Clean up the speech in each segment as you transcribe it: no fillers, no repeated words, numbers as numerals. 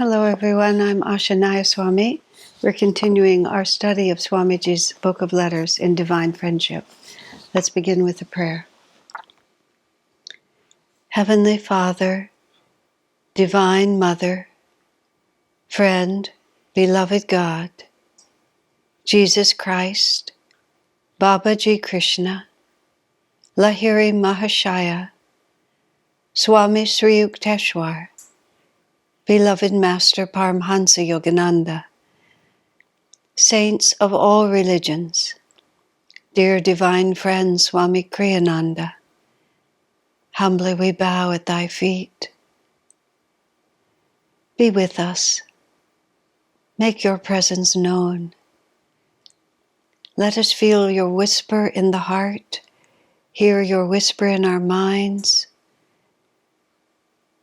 Hello everyone, I'm Asha Nayaswami. We're continuing our study of Swamiji's Book of Letters in Divine Friendship. Let's begin with a prayer. Heavenly Father, Divine Mother, Friend, Beloved God, Jesus Christ, Babaji Krishna, Lahiri Mahashaya, Swami Sri Yukteswar, Beloved Master Paramhansa Yogananda, Saints of all religions, dear divine friend Swami Kriyananda, humbly we bow at thy feet. Be with us. Make your presence known. Let us feel your whisper in the heart, hear your whisper in our minds.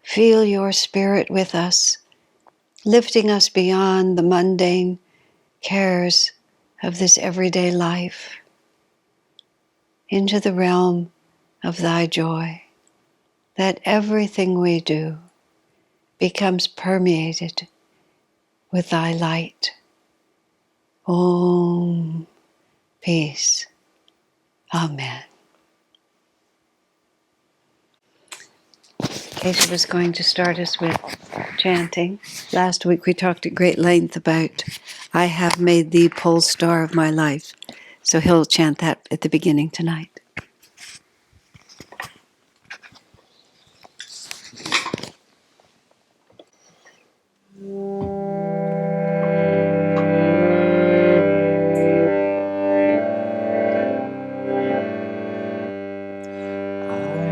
Feel your spirit with us, lifting us beyond the mundane cares of this everyday life into the realm of thy joy, that everything we do becomes permeated with thy light. Om, peace. Amen. Kesha was going to start us with chanting. Last week we talked at great length about I have made thee pole star of my life. So he'll chant that at the beginning tonight.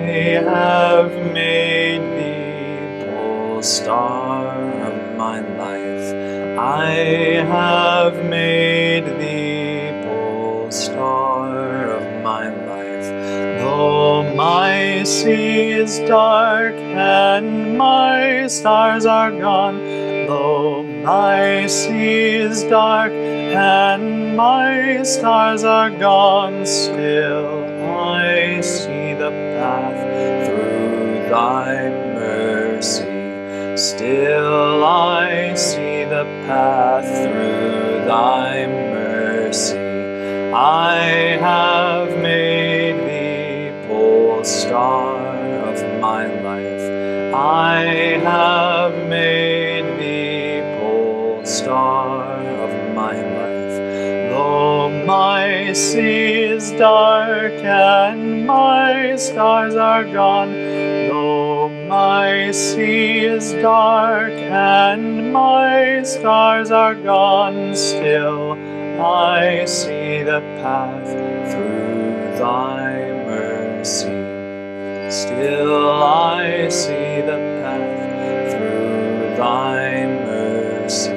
I have made thee pole star of my life. I have made thee pole star of my life. Though my sea is dark and my stars are gone, though my sea is dark and my stars are gone, still I see the path through thy mercy. Still I see the path through thy mercy. I have made thee pole star of my life. I have made thee pole star of my life. Though my sea is dark and my stars are gone, though my sea is dark and my stars are gone, still I see the path through thy mercy. Still I see the path through thy mercy.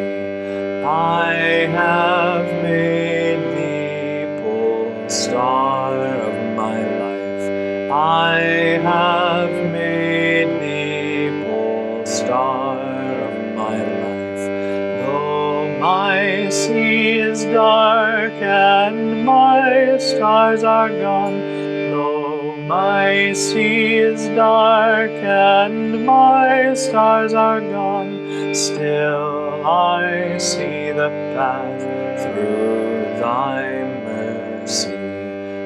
I have made thee pole star of my life. I have made thee pole star of my life. Though my sea is dark and my stars are gone, though my sea is dark and my stars are gone, still I see the path through thy mercy.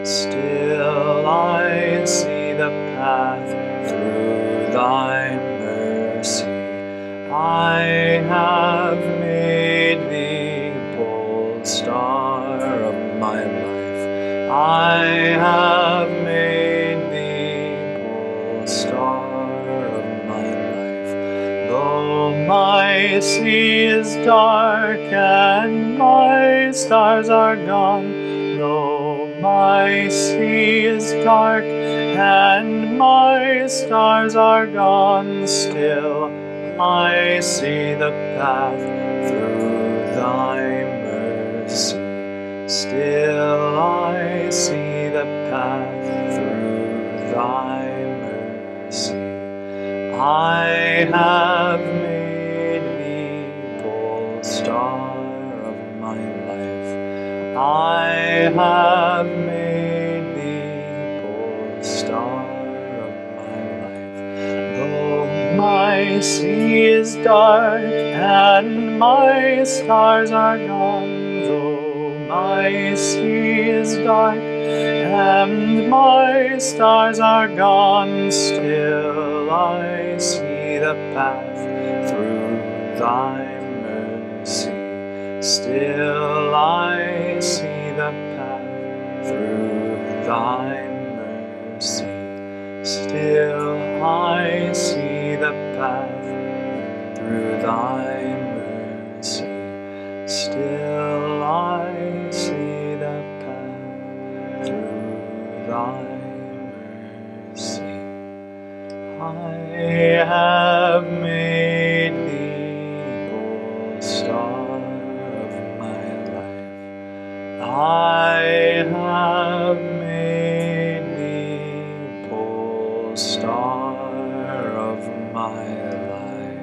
Still I see the path through thy mercy. I have made thee pole star of my life. I have made thee pole star of my life. Though my sea is dark and my stars are gone, though my sea is dark and my stars are gone, still I see the path through thy mercy. Still I see the path through thy mercy. I have made thee pole star of my life. I have made thee pole star of my life. Though my my sea is dark and my stars are gone. Though my sea is dark and my stars are gone, still I see the path through thy mercy. Still I see the path through thy mercy. Still I see the path through thy mercy. Still I see the path through thy mercy. I have made thee pole star of my life. I have made thee pole star of my life.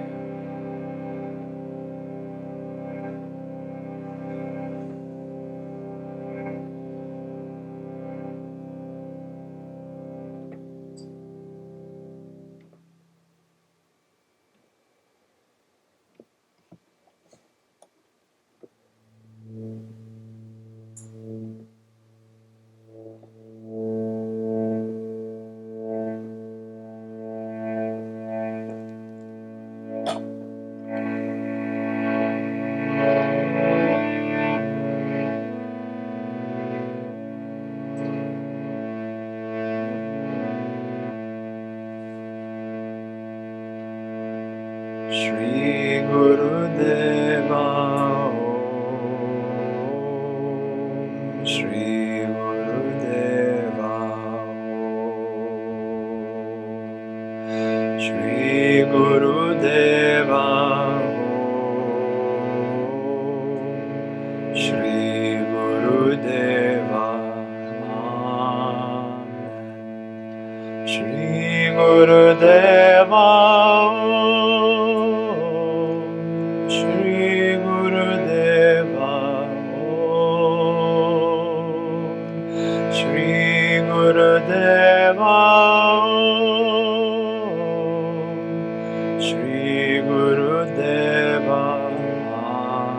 Shri Guru Deva Om. Shri Guru Deva Om. Shri Guru Deva Om. Shri Guru Deva Amen. Shri Guru Deva Shri Guru Deva Om. Shri Guru Deva Om. Shri Guru Deva Amen.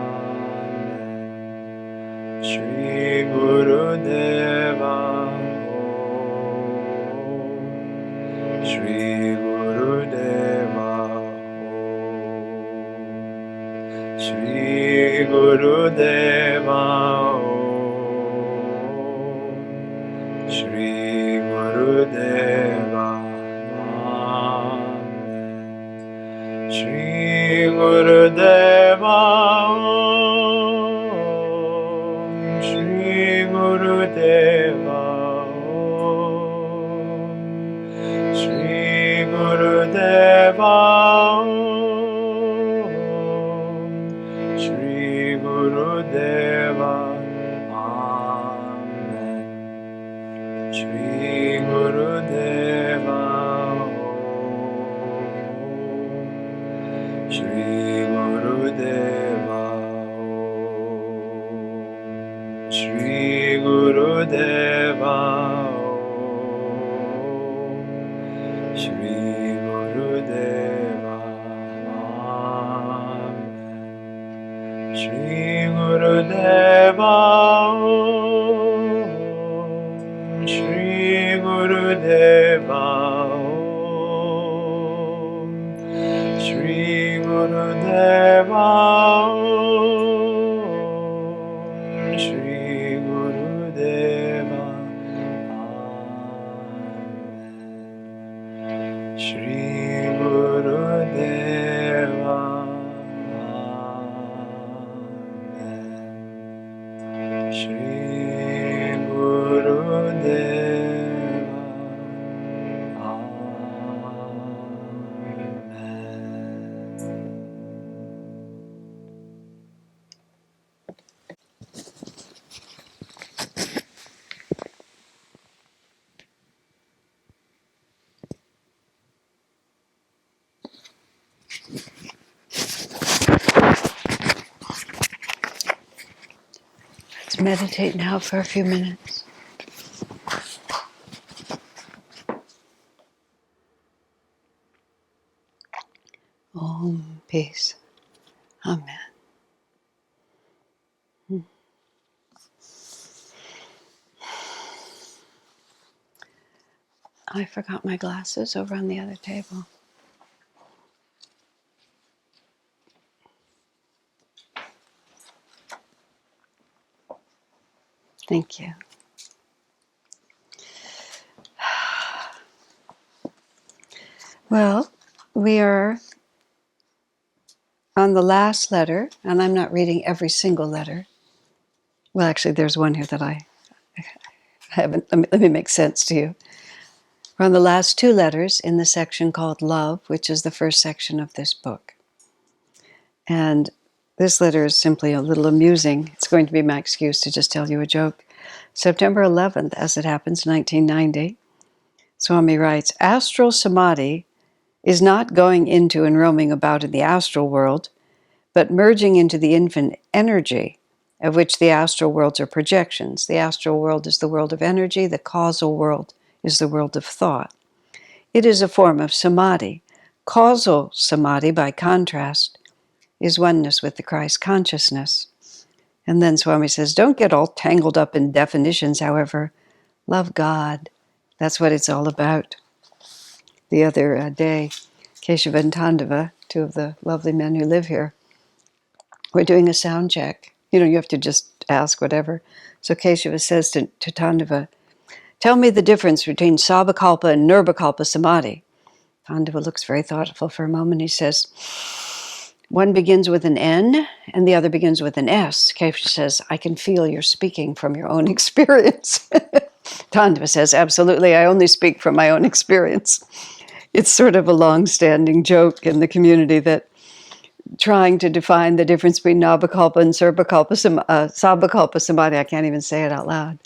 Shri Guru Deva Om. Shri Guru Deva Om. Shri Guru Deva Om. Shri Guru Deva Amen. Shri Guru Deva Om. Shri Guru Deva Om. Shri Guru Deva Om. Shri Guru Deva Amen. Shri Guru Deva Om. Shri Guru Deva Om. Shri Guru Deva Om. Shri Guru Deva Amen. Shri Guru Deva Om. Shri Guru Deva Om. Shri Guru Deva Om. Shri Guru Deva Amen. Shri Guru Deva Amen. Shri Guru Deva Let's meditate now for a few minutes. Om. Peace. Amen. I forgot my glasses over on the other table. Thank you. Well, we are on the last letter, and I'm not reading every single letter. Well, actually, there's one here that I haven't. Let me make sense to you. We're on the last two letters in the section called Love, which is the first section of this book. And this letter is simply a little amusing. It's going to be my excuse to just tell you a joke. September 11th, as it happens, 1990, Swami writes, Astral Samadhi is not going into and roaming about in the astral world, but merging into the infinite energy, of which the astral worlds are projections. The astral world is the world of energy, the causal world is the world of thought. It is a form of samadhi. Causal samadhi, by contrast, is oneness with the Christ consciousness. And then Swami says, don't get all tangled up in definitions, however. Love God. That's what it's all about. The other day, Keshava and Tandava, two of the lovely men who live here, were doing a sound check. You know, you have to just ask whatever. So Keshava says to Tandava, tell me the difference between Sabbakalpa and Nirvikalpa Samadhi. Tandava looks very thoughtful for a moment. He says, one begins with an N and the other begins with an S. Keshava says, I can feel you're speaking from your own experience. Tandava says, absolutely, I only speak from my own experience. It's sort of a long-standing joke in the community that trying to define the difference between Navakalpa and Sabbakalpa Samadhi, I can't even say it out loud,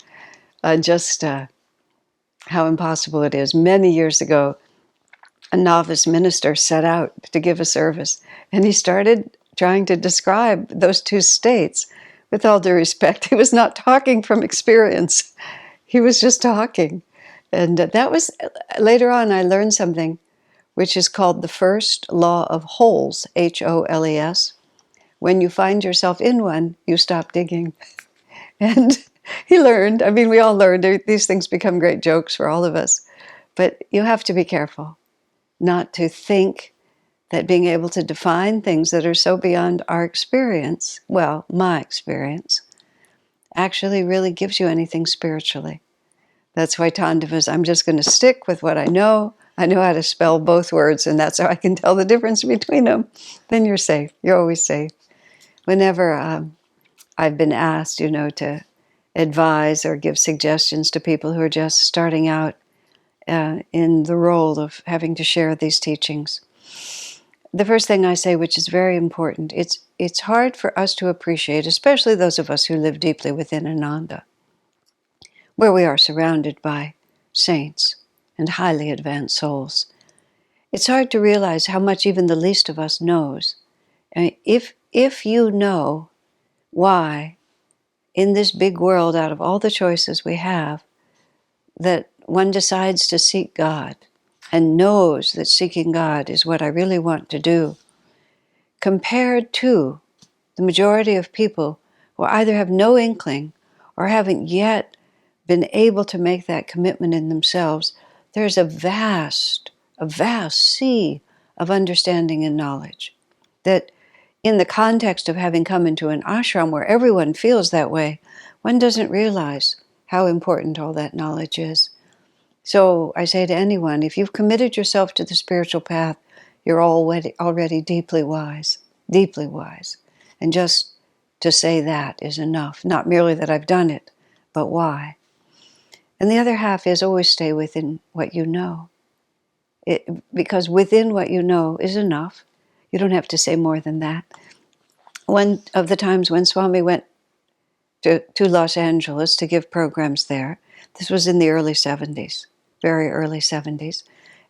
how impossible it is. Many years ago, a novice minister set out to give a service, and he started trying to describe those two states. With all due respect, he was not talking from experience. He was just talking. And that was, later on, I learned something which is called the first law of holes, Holes. When you find yourself in one, you stop digging. And he learned, I mean, we all learned, these things become great jokes for all of us. But you have to be careful not to think that being able to define things that are so beyond our experience, well, my experience, actually really gives you anything spiritually. That's why Tandava's, I'm just going to stick with what I know. I know how to spell both words, and that's how I can tell the difference between them. Then you're safe. You're always safe. Whenever I've been asked, to advise or give suggestions to people who are just starting out in the role of having to share these teachings, the first thing I say, which is very important, it's hard for us to appreciate, especially those of us who live deeply within Ananda, where we are surrounded by saints and highly advanced souls. It's hard to realize how much even the least of us knows. And if you know why, in this big world, out of all the choices we have, that one decides to seek God and knows that seeking God is what I really want to do, compared to the majority of people who either have no inkling or haven't yet been able to make that commitment in themselves, there's a vast sea of understanding and knowledge that, in the context of having come into an ashram where everyone feels that way, one doesn't realize how important all that knowledge is. So I say to anyone, if you've committed yourself to the spiritual path, you're already deeply wise, deeply wise. And just to say that is enough. Not merely that I've done it, but why. And the other half is always stay within what you know. Because within what you know is enough. You don't have to say more than that. One of the times when Swami went to Los Angeles to give programs there, this was in the early 70s, very early 70s.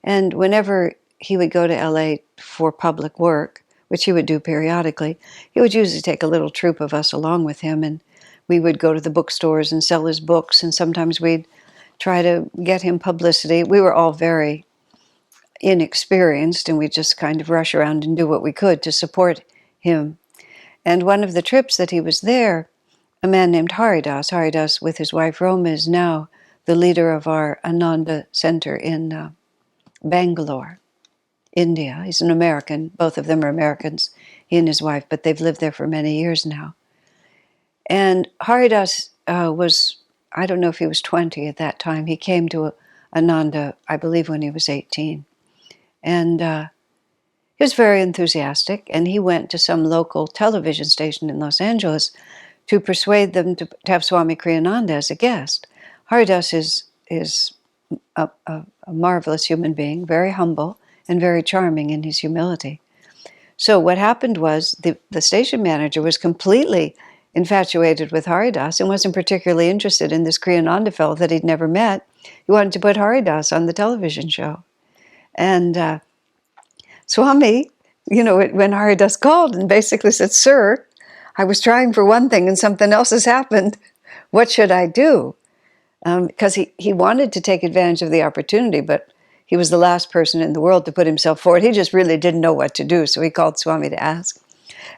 And whenever he would go to LA for public work, which he would do periodically, he would usually take a little troop of us along with him, and we would go to the bookstores and sell his books, and sometimes we'd try to get him publicity. We were all very inexperienced, and we just kind of rush around and do what we could to support him. And one of the trips that he was there, a man named Haridas with his wife Roma, is now the leader of our Ananda Center in Bangalore, India. He's an American. Both of them are Americans, he and his wife, but they've lived there for many years now. And Haridas was, I don't know if he was 20 at that time. He came to Ananda, I believe, when he was 18. And he was very enthusiastic, and he went to some local television station in Los Angeles to persuade them to have Swami Kriyananda as a guest. Haridas is a marvelous human being, very humble and very charming in his humility. So what happened was the station manager was completely infatuated with Haridas and wasn't particularly interested in this Kriyananda fellow that he'd never met. He wanted to put Haridas on the television show. And Swami, when Haridas called and basically said, "Sir, I was trying for one thing and something else has happened. What should I do?" Because he wanted to take advantage of the opportunity, but he was the last person in the world to put himself forward. He just really didn't know what to do, so he called Swami to ask.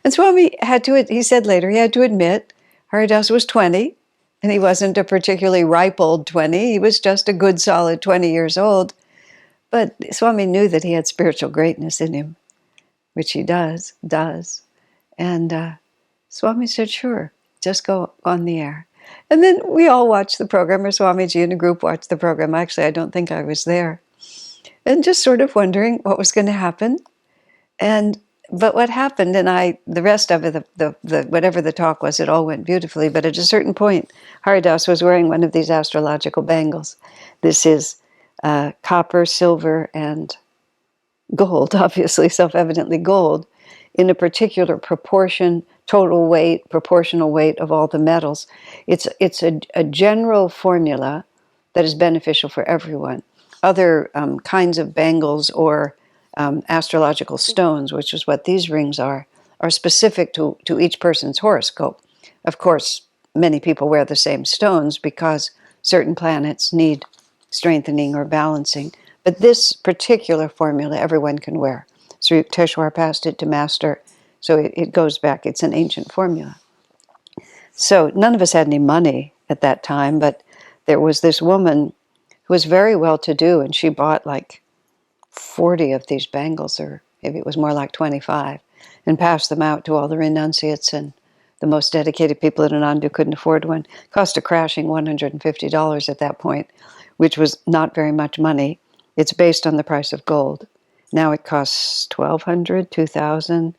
And Swami he said later, he had to admit Haridas was 20, and he wasn't a particularly ripe old 20. He was just a good, solid 20 years old. But Swami knew that he had spiritual greatness in him, which he does. And Swami said, "Sure, just go on the air." And then we all watched the program, or Swamiji and a group watched the program. Actually, I don't think I was there. And just sort of wondering what was going to happen. But what happened, and the rest of it, whatever the talk was, it all went beautifully. But at a certain point, Haridas was wearing one of these astrological bangles. This is copper, silver, and gold, obviously, self-evidently gold, in a particular proportion, total weight, proportional weight of all the metals. It's a general formula that is beneficial for everyone. Other kinds of bangles or astrological stones, which is what these rings are specific to each person's horoscope. Of course, many people wear the same stones because certain planets need strengthening or balancing. But this particular formula everyone can wear. Sri Yukteswar passed it to Master, so it goes back. It's an ancient formula. So none of us had any money at that time, but there was this woman who was very well-to-do, and she bought like 40 of these bangles, or maybe it was more like 25, and passed them out to all the renunciates and the most dedicated people in Ananda who couldn't afford one. It cost a crashing $150 at that point, which was not very much money. It's based on the price of gold. Now it costs $1,200, $2,000.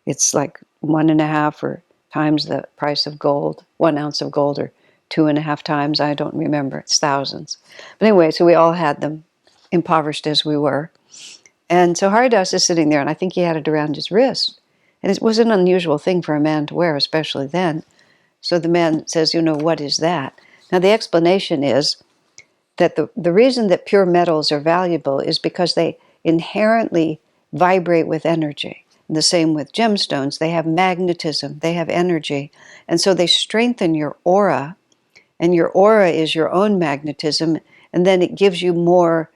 It's like 1.5 or times the price of gold, 1 ounce of gold, or 2.5 times. I don't remember. It's thousands. But anyway, so we all had them, impoverished as we were. And so Haridas is sitting there, and I think he had it around his wrist. And it was an unusual thing for a man to wear, especially then. So the man says, "What is that?" Now the explanation is that the reason that pure metals are valuable is because they inherently vibrate with energy. And the same with gemstones. They have magnetism, they have energy. And so they strengthen your aura, and your aura is your own magnetism, and then it gives you more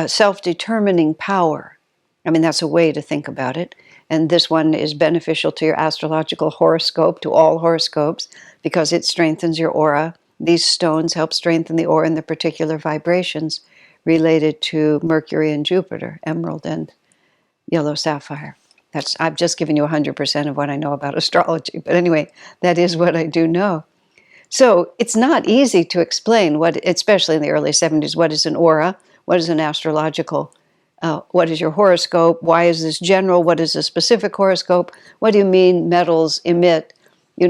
self-determining power. I mean, that's a way to think about it. And this one is beneficial to your astrological horoscope, to all horoscopes, because it strengthens your aura. These stones help strengthen the aura and the particular vibrations related to Mercury and Jupiter, emerald and yellow sapphire. I've just given you 100% of what I know about astrology. But anyway, that is what I do know. So it's not easy to explain, especially in the early 70s, what is an aura, what is an astrological, what is your horoscope, why is this general, what is a specific horoscope, what do you mean metals emit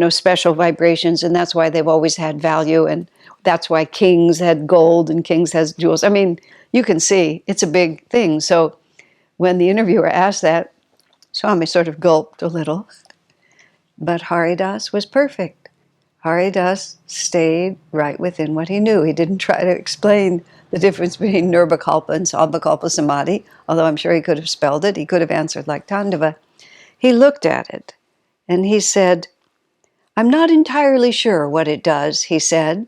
special vibrations, and that's why they've always had value, and that's why kings had gold and kings has jewels. I mean, you can see it's a big thing. So when the interviewer asked that, Swami sort of gulped a little. But Haridas was perfect. Haridas stayed right within what he knew. He didn't try to explain the difference between Nirvikalpa and Sabbakalpa Samadhi, although I'm sure he could have spelled it. He could have answered like Tandava. He looked at it, and he said, "I'm not entirely sure what it does," he said.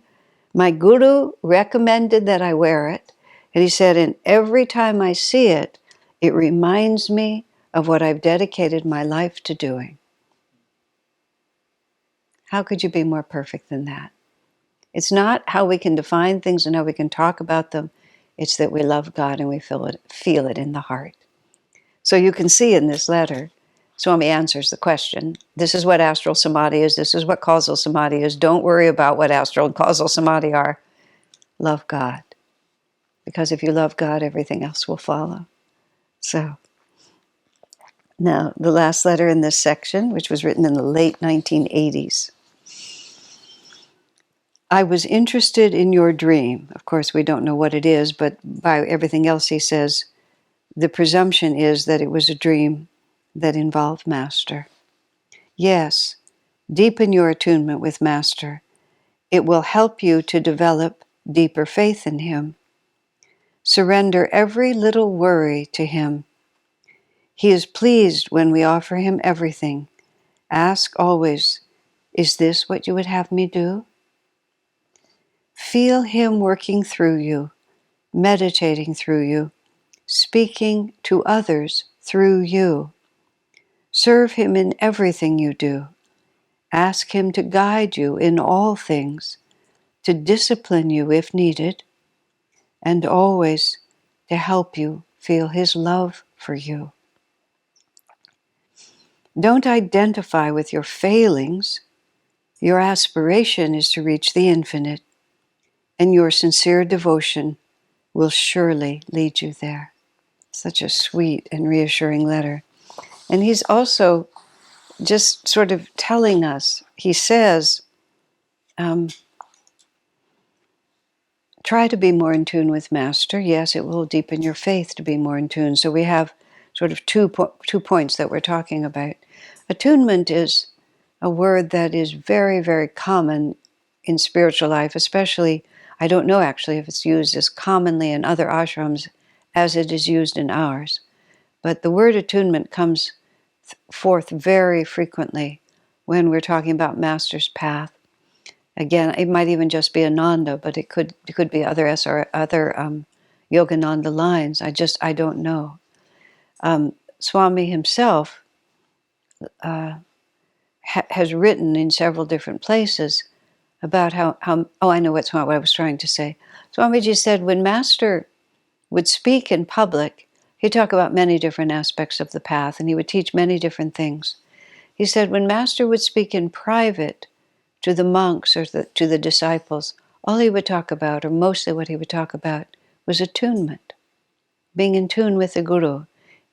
"My guru recommended that I wear it, and he said, and every time I see it, It reminds me of what I've dedicated my life to doing. How could you be more perfect than that? It's not how we can define things and how we can talk about them. It's that we love God and we feel it in the heart. So you can see in this letter, Swami answers the question. This is what astral samadhi is. This is what causal samadhi is. Don't worry about what astral and causal samadhi are. Love God. Because if you love God, everything else will follow. So, now the last letter in this section, which was written in the late 1980s. I was interested in your dream. Of course, we don't know what it is, but by everything else he says, the presumption is that it was a dream that involved Master. Yes, deepen your attunement with Master. It will help you to develop deeper faith in Him. Surrender every little worry to Him. He is pleased when we offer Him everything. Ask always, is this what you would have me do? Feel Him working through you, meditating through you, speaking to others through you. Serve Him in everything you do. Ask Him to guide you in all things, to discipline you if needed, and always to help you feel His love for you. Don't identify with your failings. Your aspiration is to reach the infinite, and your sincere devotion will surely lead you there. Such a sweet and reassuring letter. And he's also just sort of telling us, he says, try to be more in tune with Master. Yes, it will deepen your faith to be more in tune. So we have sort of two points that we're talking about. Attunement is a word that is very, very common in spiritual life, especially, I don't know actually if it's used as commonly in other ashrams as it is used in ours. But the word attunement comes forth very frequently when we're talking about Master's path. Again, it might even just be Ananda, but it could be other Yogananda lines. I don't know. Swami himself has written in several different places about how I know what I was trying to say. Swamiji said when Master would speak in public, he'd talk about many different aspects of the path, and he would teach many different things. He said when Master would speak in private to the monks or to the disciples, all he would talk about, or mostly what he would talk about, was attunement, being in tune with the Guru.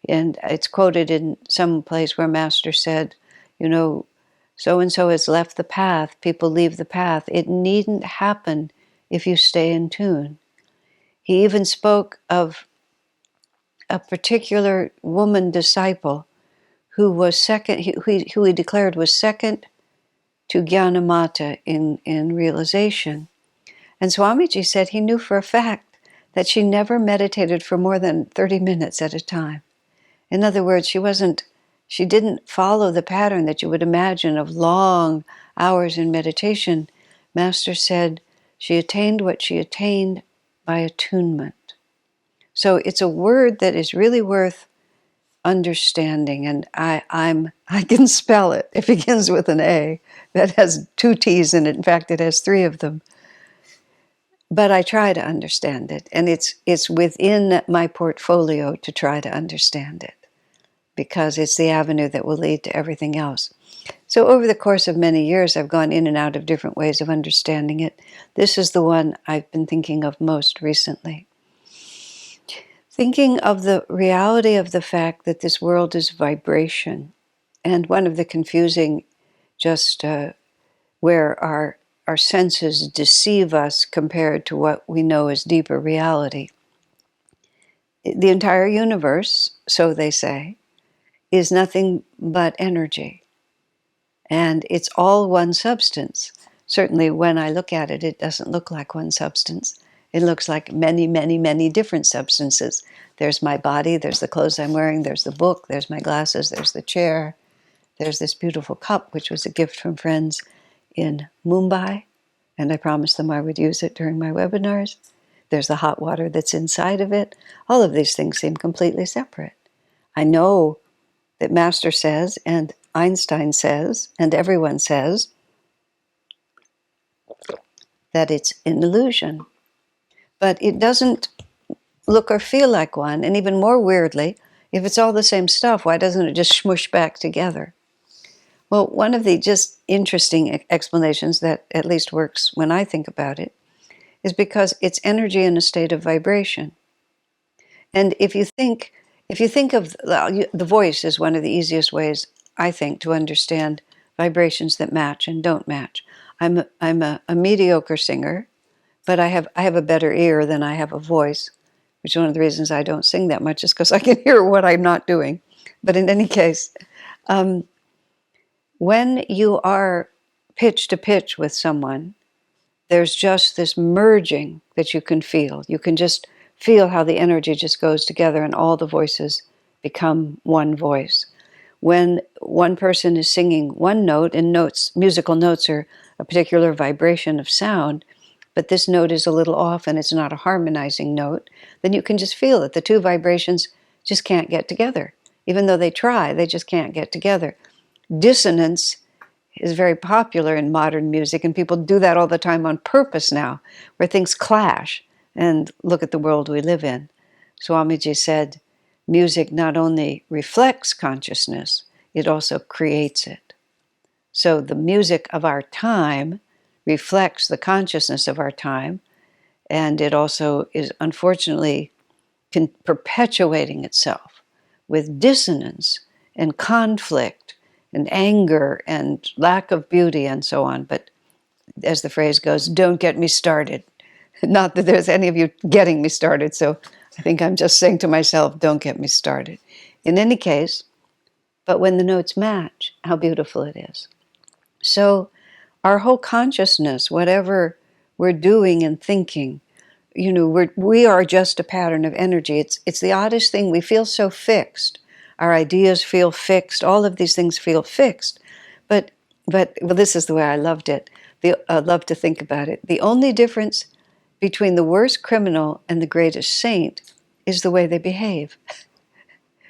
And it's quoted in some place where Master said, so-and-so has left the path, people leave the path. It needn't happen if you stay in tune. He even spoke of a particular woman disciple who was second, who he declared was second to Jnanamata in realization. And Swamiji said he knew for a fact that she never meditated for more than 30 minutes at a time. In other words, she didn't follow the pattern that you would imagine of long hours in meditation. Master said she attained what she attained by attunement. So it's a word that is really worth understanding, and I can spell it. It begins with an A that has 2 T's in it. In fact, it has 3 of them. But I try to understand it, and it's within my portfolio to try to understand it, because it's the avenue that will lead to everything else. So over the course of many years, I've gone in and out of different ways of understanding it. This is the one I've been thinking of most recently. Thinking of the reality of the fact that this world is vibration, and one of the confusing, where our senses deceive us compared to what we know as deeper reality. The entire universe, so they say, is nothing but energy. And it's all one substance. Certainly when I look at it, it doesn't look like one substance. It looks like many, many, many different substances. There's my body, there's the clothes I'm wearing, there's the book, there's my glasses, there's the chair, there's this beautiful cup, which was a gift from friends in Mumbai, and I promised them I would use it during my webinars. There's the hot water that's inside of it. All of these things seem completely separate. I know that Master says, and Einstein says, and everyone says, that it's an illusion. But it doesn't look or feel like one, and even more weirdly, if it's all the same stuff, why doesn't it just smush back together? Well, one of the just interesting explanations that at least works when I think about it is because it's energy in a state of vibration. And if you think of the voice is one of the easiest ways, I think, to understand vibrations that match and don't match. I'm a mediocre singer, but I have a better ear than I have a voice, which is one of the reasons I don't sing that much, is because I can hear what I'm not doing. But in any case, when you are pitch to pitch with someone, there's just this merging that you can feel. You can just feel how the energy just goes together and all the voices become one voice. When one person is singing one note, and musical notes are a particular vibration of sound, but this note is a little off and it's not a harmonizing note, then you can just feel it. The two vibrations just can't get together. Even though they try, they just can't get together. Dissonance is very popular in modern music, and people do that all the time on purpose now, where things clash. And look at the world we live in. Swamiji said, music not only reflects consciousness, it also creates it. So the music of our time reflects the consciousness of our time, and it also is unfortunately perpetuating itself with dissonance and conflict and anger and lack of beauty and so on. But as the phrase goes, don't get me started. Not that there's any of you getting me started, so I think I'm just saying to myself, don't get me started. In any case, but when the notes match, how beautiful it is. So our whole consciousness, whatever we're doing and thinking, we are just a pattern of energy. It's the oddest thing. We feel so fixed. Our ideas feel fixed. All of these things feel fixed. But well, this is the way I loved it. I love to think about it. The only difference between the worst criminal and the greatest saint is the way they behave.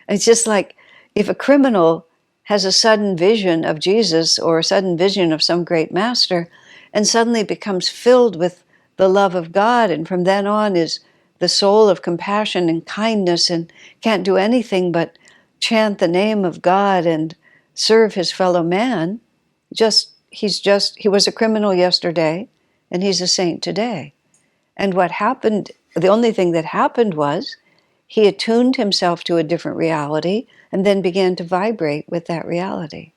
It's just like if a criminal has a sudden vision of Jesus or a sudden vision of some great master and suddenly becomes filled with the love of God, and from then on is the soul of compassion and kindness and can't do anything but chant the name of God and serve his fellow man, he was a criminal yesterday and he's a saint today. And what happened, the only thing that happened was he attuned himself to a different reality and then began to vibrate with that reality.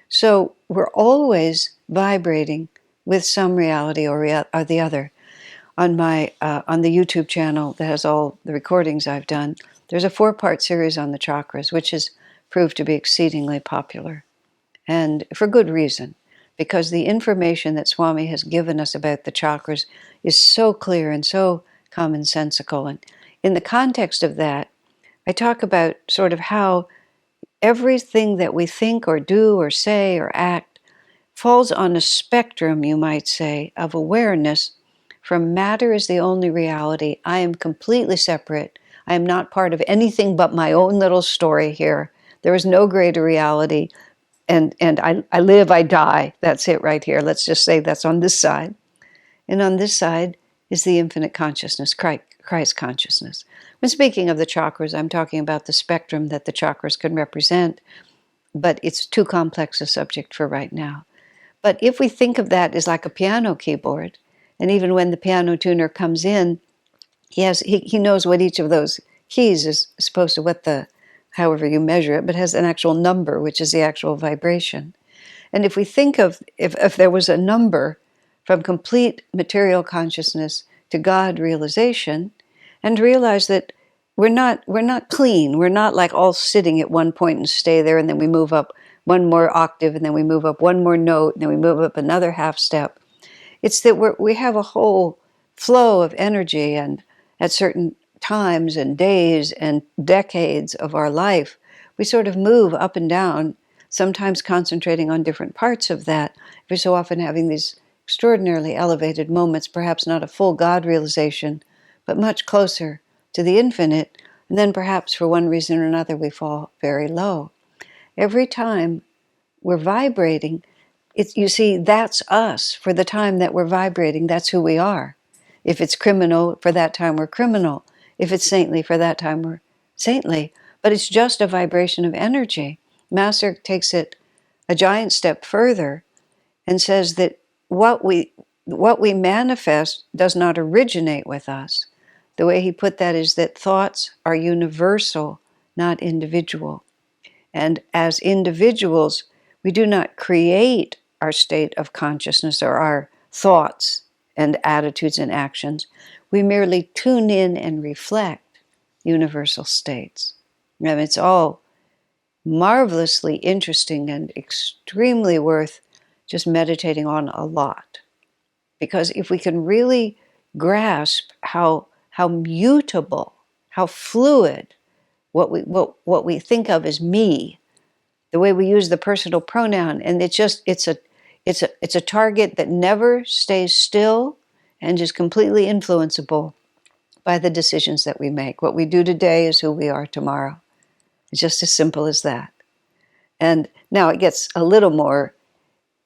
So we're always vibrating with some reality or the other. On my on the YouTube channel that has all the recordings I've done, there's a 4-part series on the chakras, which has proved to be exceedingly popular. And for good reason, because the information that Swami has given us about the chakras is so clear and so commonsensical. And in the context of that, I talk about sort of how everything that we think or do or say or act falls on a spectrum, you might say, of awareness from matter is the only reality. I am completely separate. I am not part of anything but my own little story here. There is no greater reality. And I live, I die. That's it right here. Let's just say that's on this side. And on this side is the infinite consciousness, Christ consciousness. When speaking of the chakras, I'm talking about the spectrum that the chakras can represent, but it's too complex a subject for right now. But if we think of that as like a piano keyboard, and even when the piano tuner comes in, he knows what each of those keys is supposed to, however you measure it, but has an actual number, which is the actual vibration. And if we think of, if there was a number from complete material consciousness to God realization, and realize that we're not clean, we're not like all sitting at one point and stay there, and then we move up one more octave, and then we move up one more note, and then we move up another half step. It's that we have a whole flow of energy, and at certain times and days and decades of our life, we sort of move up and down, sometimes concentrating on different parts of that. We're so often having these extraordinarily elevated moments, perhaps not a full God realization, but much closer to the infinite, and then perhaps for one reason or another we fall very low. Every time we're vibrating, you see, that's us for the time that we're vibrating. That's who we are. If it's criminal, for that time we're criminal. If it's saintly, for that time we're saintly. But it's just a vibration of energy. Master takes it a giant step further and says that what we manifest does not originate with us. The way he put that is that thoughts are universal, not individual. And as individuals, we do not create our state of consciousness or our thoughts and attitudes and actions. We merely tune in and reflect universal states. And it's all marvelously interesting and extremely worth just meditating on a lot. Because if we can really grasp how mutable, how fluid what we think of as me, the way we use the personal pronoun, and it's a target that never stays still and is completely influenceable by the decisions that we make. What we do today is who we are tomorrow. It's just as simple as that. And now it gets a little more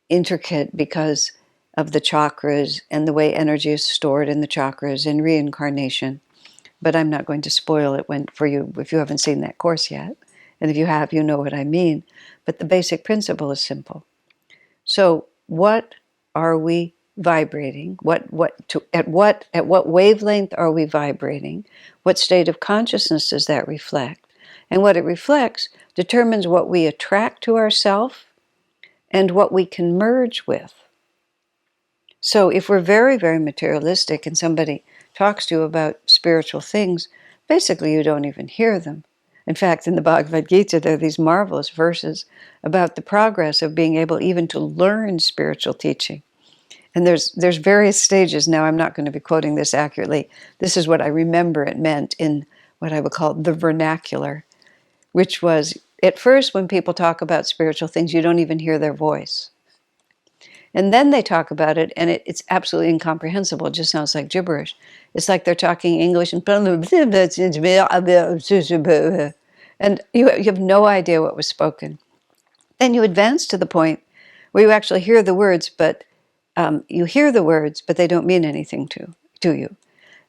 intricate because of the chakras and the way energy is stored in the chakras and reincarnation. But I'm not going to spoil it for you if you haven't seen that course yet. And if you have, you know what I mean. But the basic principle is simple. So what are we vibrating? At what wavelength are we vibrating? What state of consciousness does that reflect? And what it reflects determines what we attract to ourselves and what we can merge with. So if we're very, very materialistic and somebody talks to you about spiritual things, basically you don't even hear them. In fact, in the Bhagavad Gita, there are these marvelous verses about the progress of being able even to learn spiritual teaching. And there's various stages. Now, I'm not going to be quoting this accurately. This is what I remember it meant in what I would call the vernacular, which was, at first, when people talk about spiritual things, you don't even hear their voice. And then they talk about it, and it's absolutely incomprehensible. It just sounds like gibberish. It's like they're talking English, and you have no idea what was spoken. Then you advance to the point where you actually hear the words, but they don't mean anything to you.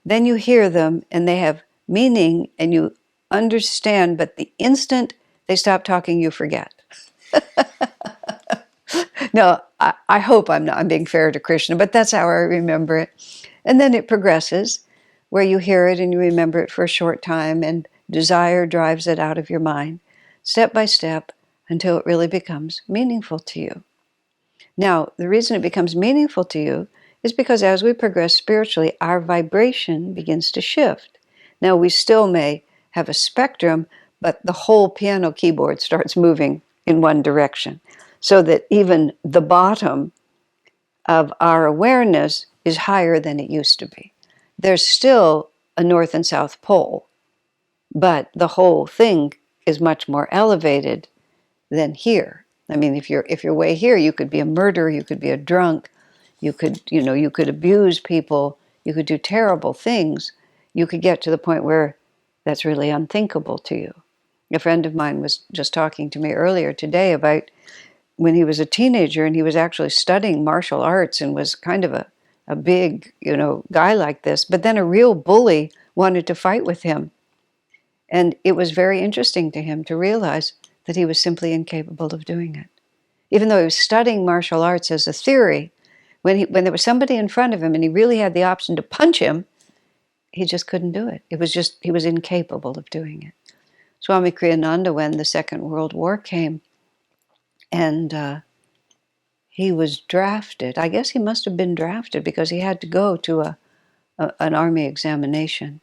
Then you hear them, and they have meaning, and you understand, but the instant they stop talking, you forget. No, I hope I'm being fair to Krishna, but that's how I remember it. And then it progresses, where you hear it and you remember it for a short time, and desire drives it out of your mind, step by step, until it really becomes meaningful to you. Now, the reason it becomes meaningful to you is because as we progress spiritually, our vibration begins to shift. Now, we still may have a spectrum, but the whole piano keyboard starts moving in one direction, so that even the bottom of our awareness is higher than it used to be. There's still a north and south pole, but the whole thing is much more elevated than here. I mean, if you're way here, you could be a murderer, you could be a drunk, you could abuse people, you could do terrible things. You could get to the point where that's really unthinkable to you. A friend of mine was just talking to me earlier today about when he was a teenager, and he was actually studying martial arts and was kind of a big, guy like this. But then a real bully wanted to fight with him. And it was very interesting to him to realize that he was simply incapable of doing it. Even though he was studying martial arts as a theory, when there was somebody in front of him and he really had the option to punch him, he just couldn't do it. He was incapable of doing it. Swami Kriyananda, when the Second World War came, and he was drafted. I guess he must have been drafted because he had to go to an army examination.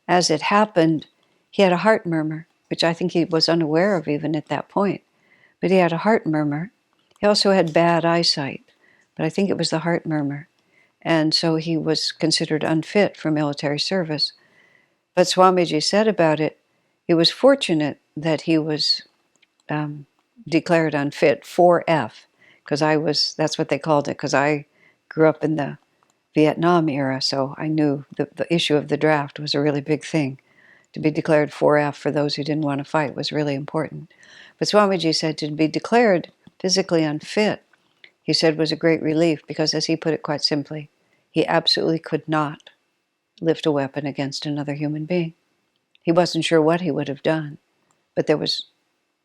As it happened, he had a heart murmur, which I think he was unaware of even at that point. But he had a heart murmur. He also had bad eyesight, but I think it was the heart murmur. And so he was considered unfit for military service. But Swamiji said about it, it was fortunate that he was declared unfit 4F, because that's what they called it, because I grew up in the Vietnam era, so I knew the issue of the draft was a really big thing. To be declared 4F for those who didn't want to fight was really important. But Swamiji said to be declared physically unfit, he said, was a great relief because, as he put it quite simply, he absolutely could not lift a weapon against another human being. He wasn't sure what he would have done, but there was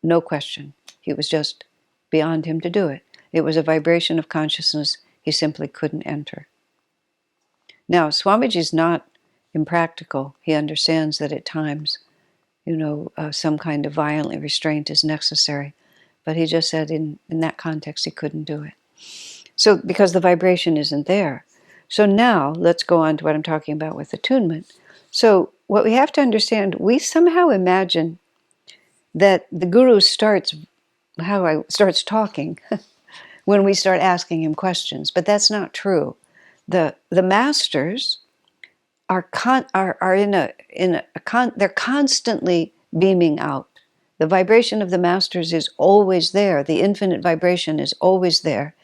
no question. He was just beyond him to do it. It was a vibration of consciousness he simply couldn't enter. Now, Swamiji's not impractical. He understands that at times, some kind of violent restraint is necessary. But he just said in that context he couldn't do it. So, because the vibration isn't there. So now, let's go on to what I'm talking about with attunement. So, what we have to understand, we somehow imagine that the guru starts talking when we start asking him questions, but that's not true. The masters are they're constantly beaming out. The vibration of the masters is always there. The infinite vibration is always there.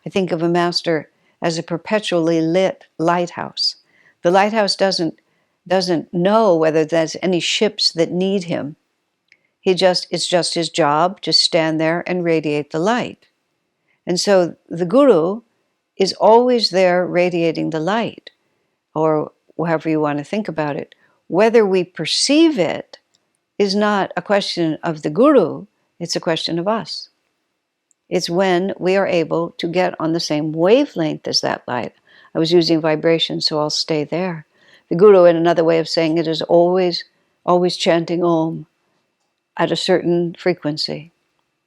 I think of a master as a perpetually lit lighthouse. The lighthouse doesn't know whether there's any ships that need him. It's just his job to stand there and radiate the light. And so the guru is always there radiating the light, or however you want to think about it. Whether we perceive it is not a question of the guru, it's a question of us. It's when we are able to get on the same wavelength as that light. I was using vibration, so I'll stay there. The guru, in another way of saying it, is always chanting Om at a certain frequency.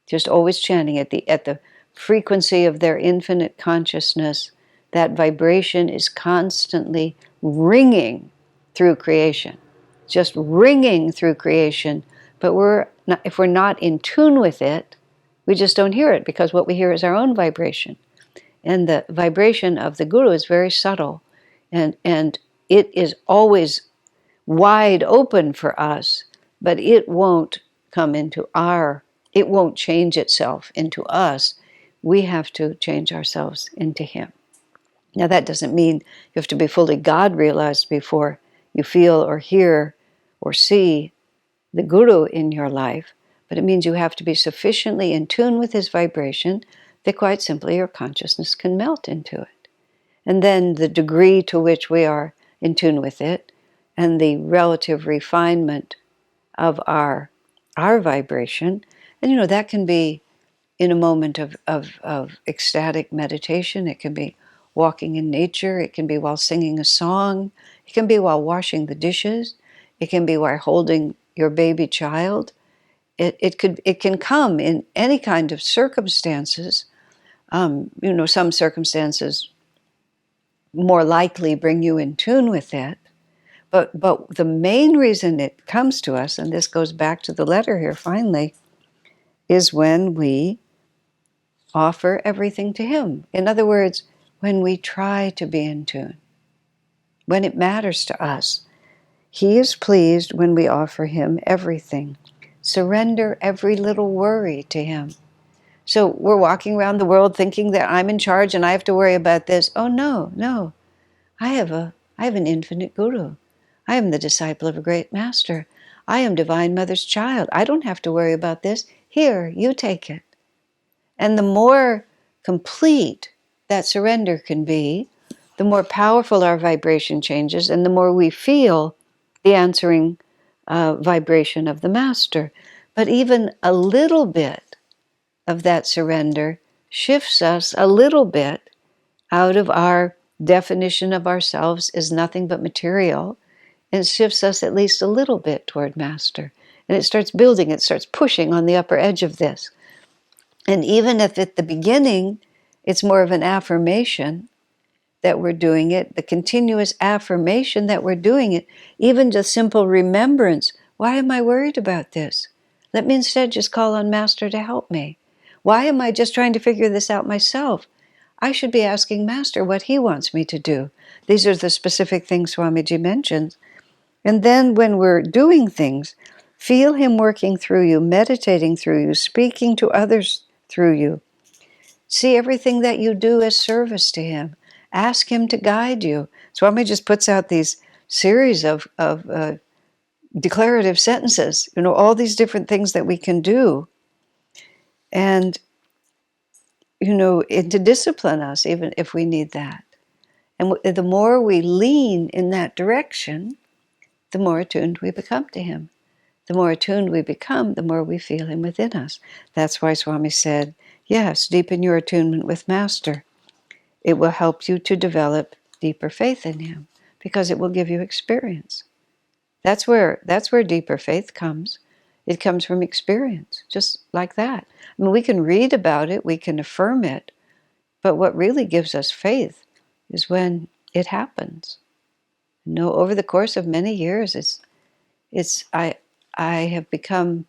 Just always chanting at the frequency of their infinite consciousness. That vibration is constantly ringing through creation. Just ringing through creation. But if we're not in tune with it, we just don't hear it, because what we hear is our own vibration. And the vibration of the guru is very subtle. And it is always wide open for us, but it won't it won't change itself into us. We have to change ourselves into him. Now, that doesn't mean you have to be fully God-realized before you feel or hear or see the guru in your life, but it means you have to be sufficiently in tune with his vibration that quite simply your consciousness can melt into it. And then the degree to which we are in tune with it and the relative refinement of our vibration, and that can be in a moment of ecstatic meditation. It can be walking in nature. It can be while singing a song. It can be while washing the dishes. It can be while holding your baby child. It can come in any kind of circumstances. Some circumstances more likely bring you in tune with it. But the main reason it comes to us, and this goes back to the letter here finally, is when we offer everything to him. In other words, when we try to be in tune, when it matters to us. He is pleased when we offer him everything. Surrender every little worry to him. So we're walking around the world thinking that I'm in charge and I have to worry about this. Oh, no. I have an infinite guru. I am the disciple of a great master. I am Divine Mother's child. I don't have to worry about this. Here, you take it. And the more complete that surrender can be, the more powerful our vibration changes, and the more we feel the answering vibration of the Master. But even a little bit of that surrender shifts us a little bit out of our definition of ourselves as nothing but material, and shifts us at least a little bit toward Master. And it starts building, it starts pushing on the upper edge of this. And even if at the beginning it's more of an affirmation that we're doing it, the continuous affirmation that we're doing it, even just simple remembrance, why am I worried about this? Let me instead just call on Master to help me. Why am I just trying to figure this out myself? I should be asking Master what he wants me to do. These are the specific things Swamiji mentions. And then when we're doing things, feel him working through you, meditating through you, speaking to others through you. See everything that you do as service to him. Ask him to guide you. Swami just puts out these series of declarative sentences, all these different things that we can do. And, and to discipline us, even if we need that. And the more we lean in that direction, the more attuned we become to him. The more attuned we become, the more we feel him within us. That's why Swami said, yes, deepen your attunement with Master. It will help you to develop deeper faith in him, because it will give you experience. That's where deeper faith comes. It comes from experience, just like that. I mean, we can read about it, we can affirm it, but what really gives us faith is when it happens. Over the course of many years, I have become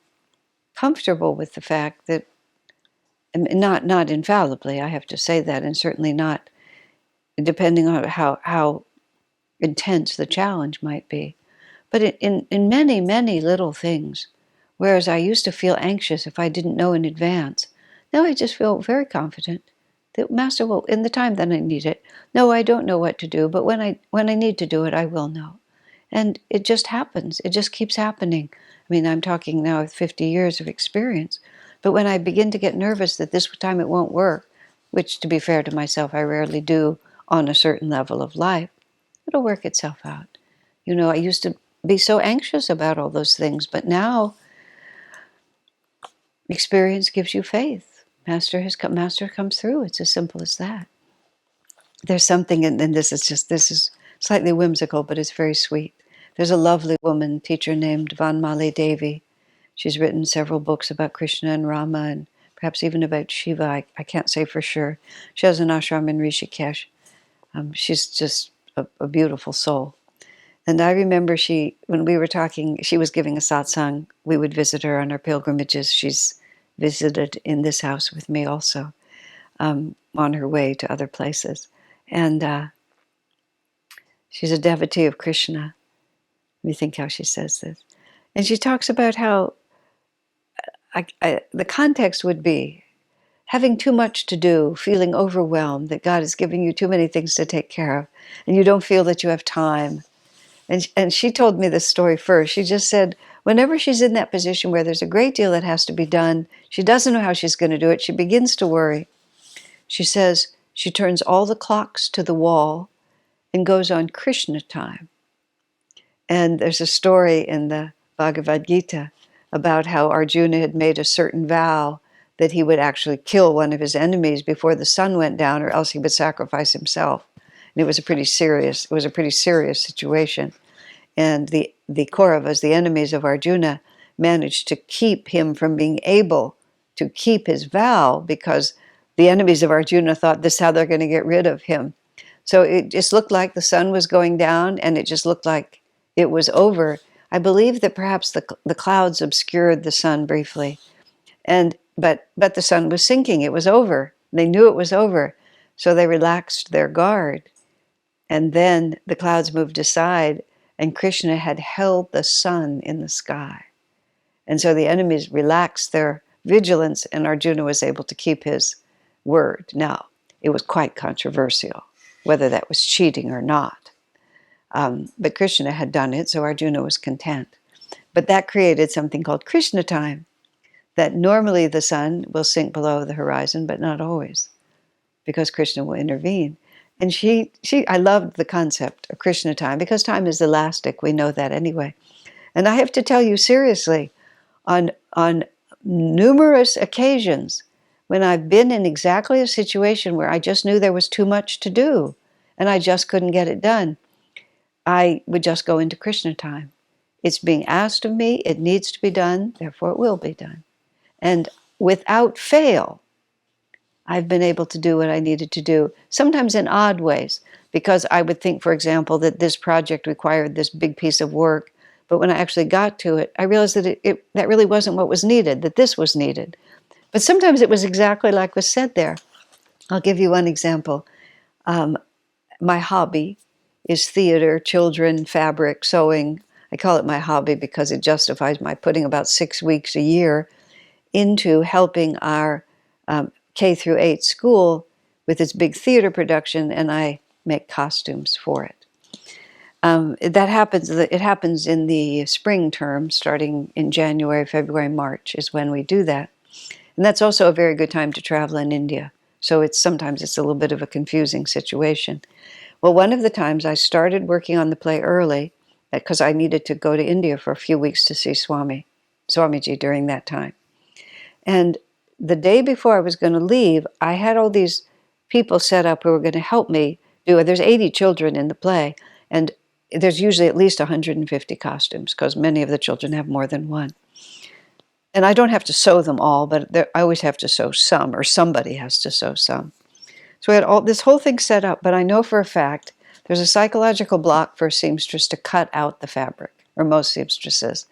comfortable with the fact that, not infallibly, I have to say that, and certainly not depending on how intense the challenge might be. But in many, many little things, whereas I used to feel anxious if I didn't know in advance, now I just feel very confident that Master will, in the time that I need it. No, I don't know what to do, but when I need to do it, I will know. And it just happens. It just keeps happening. I mean, I'm talking now with 50 years of experience. But when I begin to get nervous that this time it won't work, which, to be fair to myself, I rarely do on a certain level of life, it'll work itself out. I used to be so anxious about all those things, but now experience gives you faith. Master comes through. It's as simple as that. There's something, and this is slightly whimsical, but it's very sweet. There's a lovely woman teacher named Vanmali Devi. She's written several books about Krishna and Rama, and perhaps even about Shiva. I can't say for sure. She has an ashram in Rishikesh. She's just a beautiful soul. And I remember when we were talking, she was giving a satsang. We would visit her on our pilgrimages. She's visited in this house with me also, on her way to other places. And she's a devotee of Krishna. Let me think how she says this. And she talks about how the context would be having too much to do, feeling overwhelmed, that God is giving you too many things to take care of, and you don't feel that you have time. And she told me this story first. She just said, whenever she's in that position where there's a great deal that has to be done, she doesn't know how she's going to do it, she begins to worry. She says she turns all the clocks to the wall and goes on Krishna time. And there's a story in the Bhagavad Gita about how Arjuna had made a certain vow that he would actually kill one of his enemies before the sun went down, or else he would sacrifice himself. And it was a pretty serious situation. And the Kauravas, the enemies of Arjuna, managed to keep him from being able to keep his vow, because the enemies of Arjuna thought this is how they're going to get rid of him. So it just looked like the sun was going down, and it just looked like it was over. I believe that perhaps the clouds obscured the sun briefly, but the sun was sinking. It was over. They knew it was over, so they relaxed their guard. And then the clouds moved aside, and Krishna had held the sun in the sky. And so the enemies relaxed their vigilance, and Arjuna was able to keep his word. Now, it was quite controversial whether that was cheating or not. But Krishna had done it, so Arjuna was content. But that created something called Krishna time, that normally the sun will sink below the horizon, but not always, because Krishna will intervene. And I loved the concept of Krishna time, because time is elastic. We know that anyway. And I have to tell you seriously, on numerous occasions, when I've been in exactly a situation where I just knew there was too much to do, and I just couldn't get it done, I would just go into Krishna time. It's being asked of me, it needs to be done, therefore it will be done. And without fail, I've been able to do what I needed to do, sometimes in odd ways, because I would think, for example, that this project required this big piece of work, but when I actually got to it, I realized that that really wasn't what was needed, that this was needed. But sometimes it was exactly like was said there. I'll give you one example. My hobby is theater, children, fabric, sewing. I call it my hobby because it justifies my putting about 6 weeks a year into helping our K through 8 school with its big theater production, and I make costumes for it. That happens. It happens in the spring term, starting in January, February, March is when we do that, and that's also a very good time to travel in India. So sometimes it's a little bit of a confusing situation. Well, one of the times I started working on the play early because I needed to go to India for a few weeks to see Swamiji during that time. And the day before I was going to leave, I had all these people set up who were going to help me do it. There's 80 children in the play, and there's usually at least 150 costumes because many of the children have more than one. And I don't have to sew them all, but I always have to sew some, or somebody has to sew some. So we had this whole thing set up, but I know for a fact there's a psychological block for a seamstress to cut out the fabric, or most seamstresses.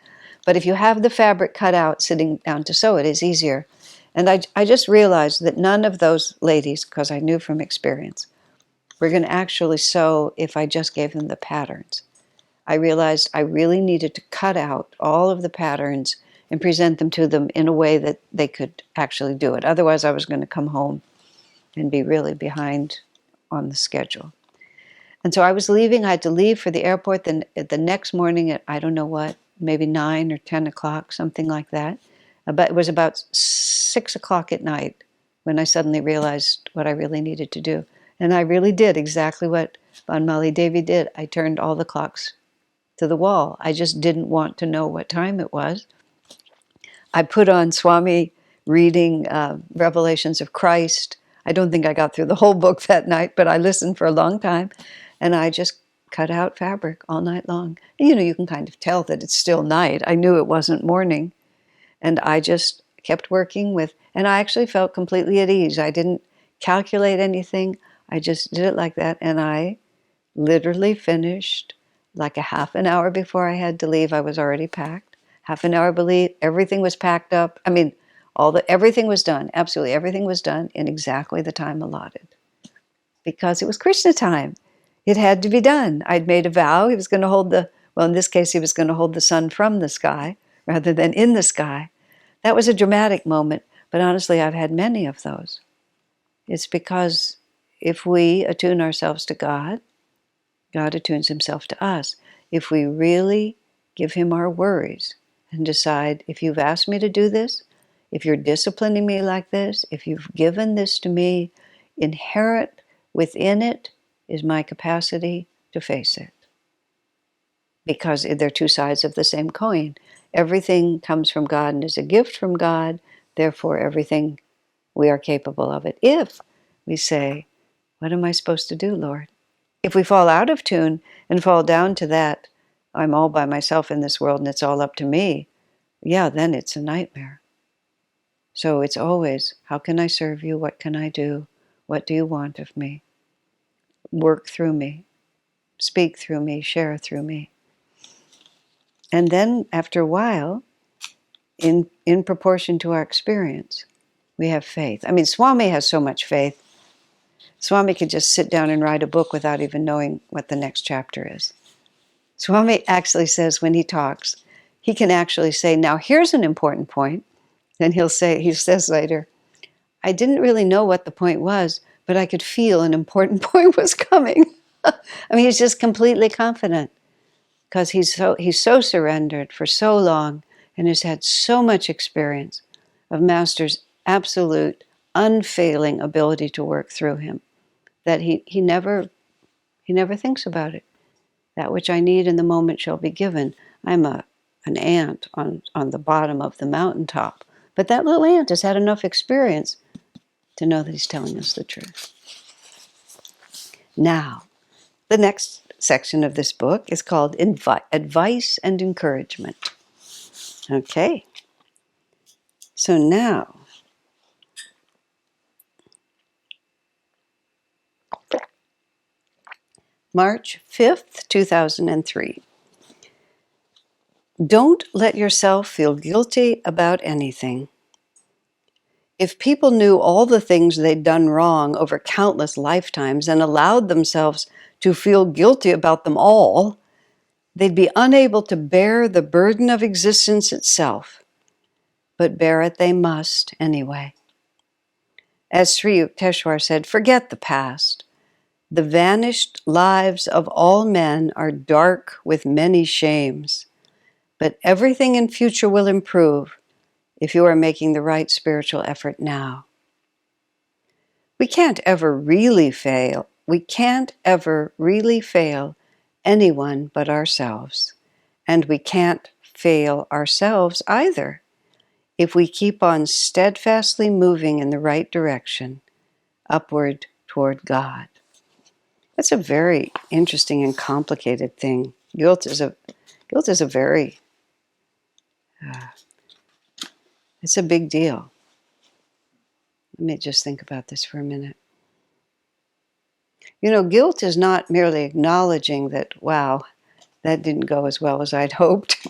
But if you have the fabric cut out, sitting down to sew it is easier. And I just realized that none of those ladies, because I knew from experience, were going to actually sew if I just gave them the patterns. I realized I really needed to cut out all of the patterns and present them to them in a way that they could actually do it. Otherwise, I was going to come home and be really behind on the schedule. And so I was leaving. I had to leave for the airport. Then the next morning at, I don't know what, maybe 9 or 10 o'clock, something like that. But it was about 6 o'clock at night when I suddenly realized what I really needed to do. And I really did exactly what Banmali Devi did. I turned all the clocks to the wall. I just didn't want to know what time it was. I put on Swami reading Revelations of Christ. I don't think I got through the whole book that night, but I listened for a long time. And I just cut out fabric all night long. You know, you can kind of tell that it's still night. I knew it wasn't morning. And I just kept working with, and I actually felt completely at ease. I didn't calculate anything. I just did it like that. And I literally finished like a half an hour before I had to leave. I was already packed. Half an hour, everything was packed up. I mean, everything was done. Absolutely everything was done in exactly the time allotted. Because it was Krishna time. It had to be done. I'd made a vow. He was going to hold in this case, he was going to hold the sun from the sky rather than in the sky. That was a dramatic moment, but honestly, I've had many of those. It's because if we attune ourselves to God, God attunes himself to us. If we really give him our worries and decide, if you've asked me to do this, if you're disciplining me like this, if you've given this to me, inherent within it is my capacity to face it. Because they're two sides of the same coin. Everything comes from God and is a gift from God, therefore everything, we are capable of it. If we say, what am I supposed to do, Lord? If we fall out of tune and fall down to that, I'm all by myself in this world and it's all up to me, yeah, then it's a nightmare. So it's always, how can I serve you? What can I do? What do you want of me? Work through me. Speak through me. Share through me. And then after a while, in proportion to our experience, we have faith. I mean, Swami has so much faith. Swami could just sit down and write a book without even knowing what the next chapter is. Swami actually says when he talks, he can actually say, now here's an important point. Then he says later, I didn't really know what the point was, but I could feel an important point was coming. I mean, he's just completely confident because he's so surrendered for so long and has had so much experience of Master's absolute, unfailing ability to work through him that he never thinks about it. That which I need in the moment shall be given. I'm an ant on the bottom of the mountaintop. But that little ant has had enough experience to know that he's telling us the truth. Now, the next section of this book is called Advice and Encouragement. Okay. So now, March 5th, 2003. Don't let yourself feel guilty about anything. If people knew all the things they'd done wrong over countless lifetimes and allowed themselves to feel guilty about them all, they'd be unable to bear the burden of existence itself. But bear it they must anyway. As Sri Yukteswar said, forget the past. The vanished lives of all men are dark with many shames, but everything in future will improve if you are making the right spiritual effort now. We can't ever really fail. We can't ever really fail anyone but ourselves. And we can't fail ourselves either if we keep on steadfastly moving in the right direction, upward toward God. That's a very interesting and complicated thing. Guilt is a very, it's a big deal. Let me just think about this for a minute. You know, guilt is not merely acknowledging that, wow, that didn't go as well as I'd hoped.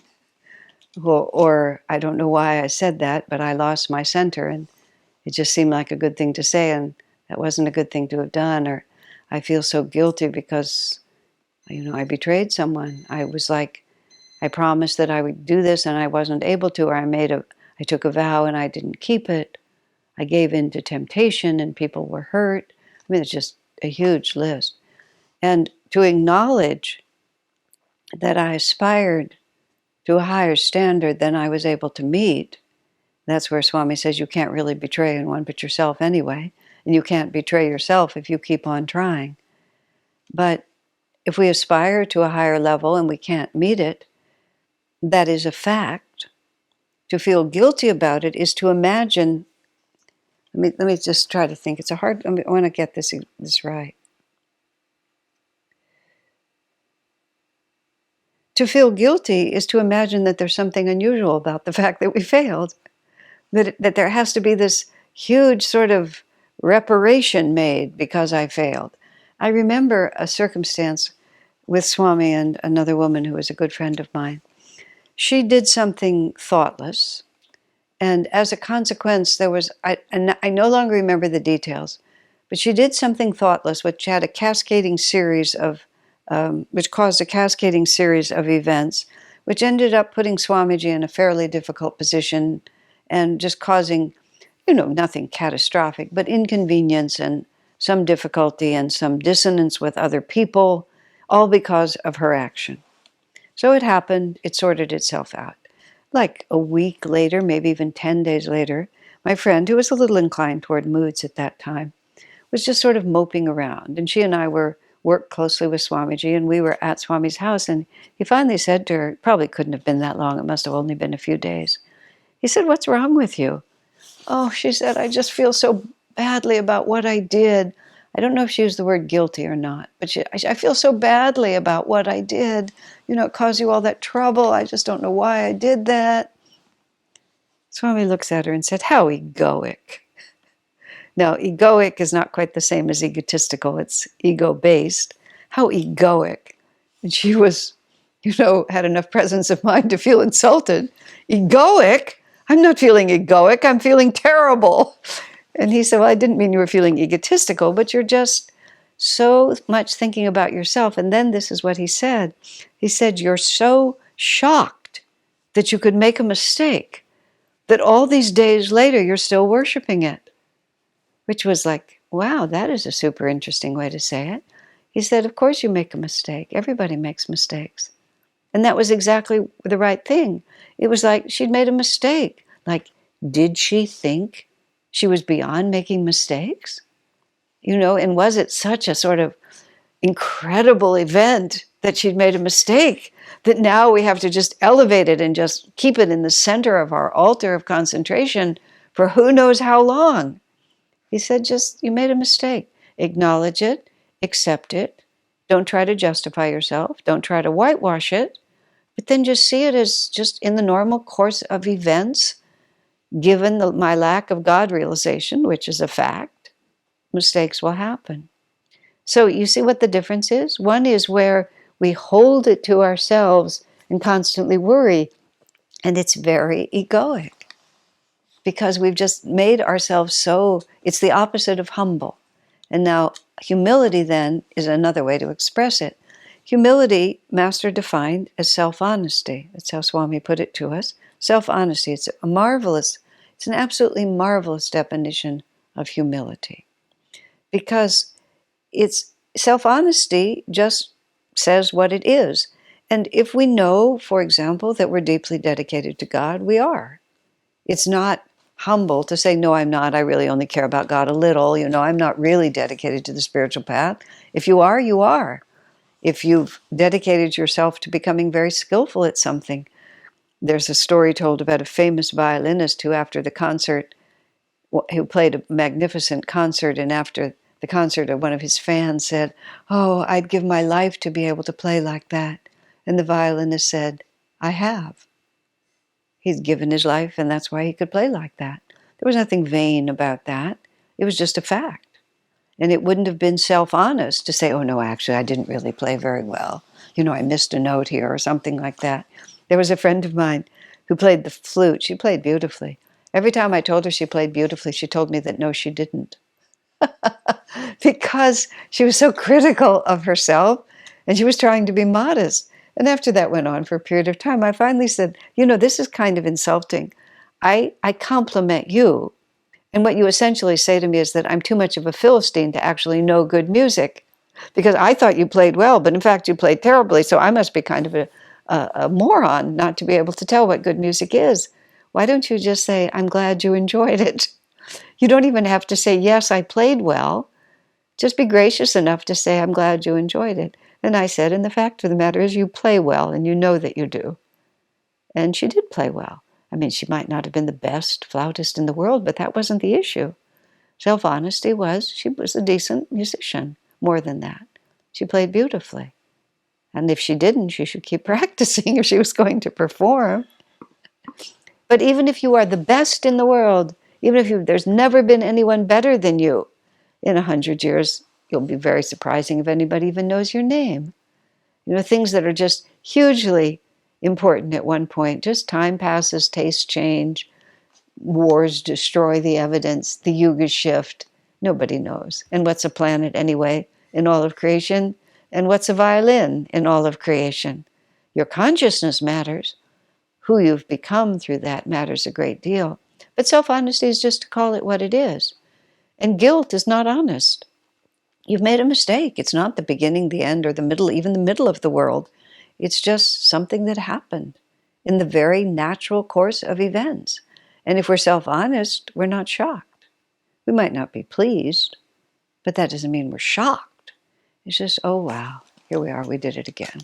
Or I don't know why I said that, but I lost my center and it just seemed like a good thing to say and that wasn't a good thing to have done. Or I feel so guilty because, I betrayed someone. I was like, I promised that I would do this and I wasn't able to, or I took a vow and I didn't keep it. I gave in to temptation and people were hurt. I mean, it's just a huge list. And to acknowledge that I aspired to a higher standard than I was able to meet, that's where Swami says you can't really betray anyone but yourself anyway, and you can't betray yourself if you keep on trying. But if we aspire to a higher level and we can't meet it, that is a fact. To feel guilty about it is to imagine. Let me just try to think. I want to get this right. To feel guilty is to imagine that there's something unusual about the fact that we failed. That there has to be this huge sort of reparation made because I failed. I remember a circumstance with Swami and another woman who was a good friend of mine. She did something thoughtless, and as a consequence, I no longer remember the details, but she did something thoughtless, which had a cascading series of, which caused a cascading series of events, which ended up putting Swamiji in a fairly difficult position and just causing, nothing catastrophic, but inconvenience and some difficulty and some dissonance with other people, all because of her action. So it happened, it sorted itself out. Like a week later, maybe even 10 days later, my friend, who was a little inclined toward moods at that time, was just sort of moping around. And she and I worked closely with Swamiji, and we were at Swami's house, and he finally said to her, probably couldn't have been that long, it must have only been a few days. He said, "What's wrong with you?" "Oh," she said, "I just feel so badly about what I did." I don't know if she used the word guilty or not, but I feel so badly about what I did. It caused you all that trouble. I just don't know why I did that. Swami looks at her and said, "How egoic." Now, egoic is not quite the same as egotistical. It's ego-based. How egoic. And she was, had enough presence of mind to feel insulted. Egoic? I'm not feeling egoic. I'm feeling terrible. And he said, "Well, I didn't mean you were feeling egotistical, but you're just so much thinking about yourself." And then this is what he said. He said, "You're so shocked that you could make a mistake that all these days later you're still worshiping it." Which was like, wow, that is a super interesting way to say it. He said, "Of course you make a mistake. Everybody makes mistakes." And that was exactly the right thing. It was like she'd made a mistake. Like, did she think she was beyond making mistakes? And was it such a sort of incredible event that she'd made a mistake that now we have to just elevate it and just keep it in the center of our altar of concentration for who knows how long? He said, you made a mistake. Acknowledge it, accept it. Don't try to justify yourself. Don't try to whitewash it. But then just see it as just in the normal course of events. Given my lack of God realization, which is a fact, mistakes will happen. So you see what the difference is? One is where we hold it to ourselves and constantly worry, and it's very egoic because we've just made ourselves so, it's the opposite of humble. And now humility then is another way to express it. Humility, Master defined as self-honesty. That's how Swami put it to us. Self-honesty, it's an absolutely marvelous definition of humility. Because it's self-honesty just says what it is. And if we know, for example, that we're deeply dedicated to God, we are. It's not humble to say, no, I'm not. I really only care about God a little. I'm not really dedicated to the spiritual path. If you are, you are. If you've dedicated yourself to becoming very skillful at something, there's a story told about a famous violinist who, after the concert, who played a magnificent concert, and after the concert, one of his fans said, "Oh, I'd give my life to be able to play like that." And the violinist said, "I have." He'd given his life, and that's why he could play like that. There was nothing vain about that. It was just a fact. And it wouldn't have been self-honest to say, "Oh, no, actually, I didn't really play very well. I missed a note here," or something like that. There was a friend of mine who played the flute. She played beautifully. Every time I told her she played beautifully, she told me that no, she didn't. Because she was so critical of herself, and she was trying to be modest. And after that went on for a period of time, I finally said, this is kind of insulting. I compliment you, and what you essentially say to me is that I'm too much of a Philistine to actually know good music, because I thought you played well, but in fact you played terribly, so I must be kind of a moron not to be able to tell what good music is. Why don't you just say, "I'm glad you enjoyed it"? You don't even have to say, "Yes, I played well." Just be gracious enough to say, "I'm glad you enjoyed it." And I said, and the fact of the matter is you play well, and you know that you do. And she did play well. I mean, she might not have been the best flautist in the world, but that wasn't the issue. Self-honesty was she was a decent musician. More than that, she played beautifully. And if she didn't, she should keep practicing if she was going to perform. But even if you are the best in the world, even if there's never been anyone better than you, in 100 years, you'll be very surprising if anybody even knows your name. Things that are just hugely important at one point. Just time passes, tastes change, wars destroy the evidence, the yugas shift. Nobody knows. And what's a planet anyway in all of creation? And what's a violin in all of creation? Your consciousness matters. Who you've become through that matters a great deal. But self-honesty is just to call it what it is. And guilt is not honest. You've made a mistake. It's not the beginning, the end, or the middle, even the middle of the world. It's just something that happened in the very natural course of events. And if we're self-honest, we're not shocked. We might not be pleased, but that doesn't mean we're shocked. It's just, oh, wow, here we are, we did it again.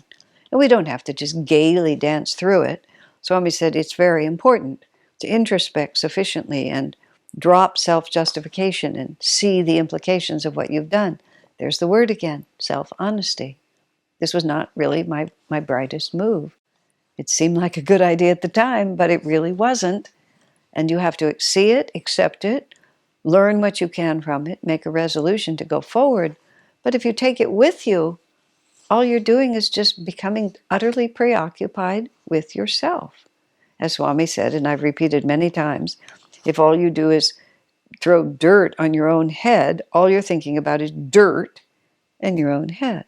And we don't have to just gaily dance through it. Swami said it's very important to introspect sufficiently and drop self-justification and see the implications of what you've done. There's the word again, self-honesty. This was not really my brightest move. It seemed like a good idea at the time, but it really wasn't. And you have to see it, accept it, learn what you can from it, make a resolution to go forward. But if you take it with you, all you're doing is just becoming utterly preoccupied with yourself. As Swami said, and I've repeated many times, if all you do is throw dirt on your own head, all you're thinking about is dirt in your own head.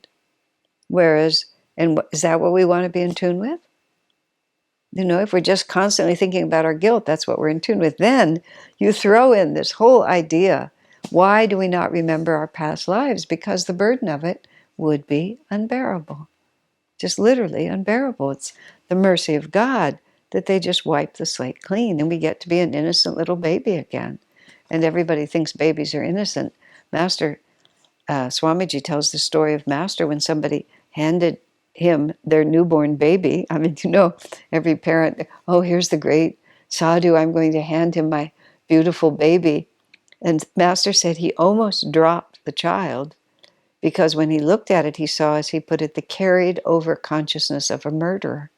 Whereas, is that what we want to be in tune with? If we're just constantly thinking about our guilt, that's what we're in tune with. Then you throw in this whole idea, why do we not remember our past lives? Because the burden of it would be unbearable. Just literally unbearable. It's the mercy of God that they just wipe the slate clean and we get to be an innocent little baby again. And everybody thinks babies are innocent. Master Swamiji tells the story of Master when somebody handed him their newborn baby. I mean, every parent, oh, here's the great sadhu, I'm going to hand him my beautiful baby. And Master said he almost dropped the child because when he looked at it, he saw, as he put it, the carried over consciousness of a murderer.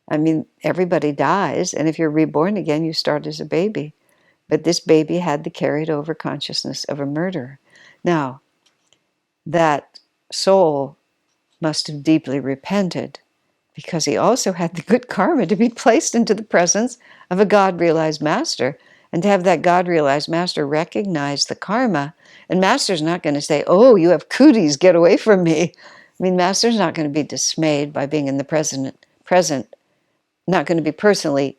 I mean, everybody dies, and if you're reborn again, you start as a baby. But this baby had the carried over consciousness of a murderer. Now, that soul must have deeply repented because he also had the good karma to be placed into the presence of a God-realized master and to have that God-realized master recognize the karma. And master's not going to say, oh, you have cooties, get away from me. I mean, master's not going to be dismayed by being in the present, not going to be personally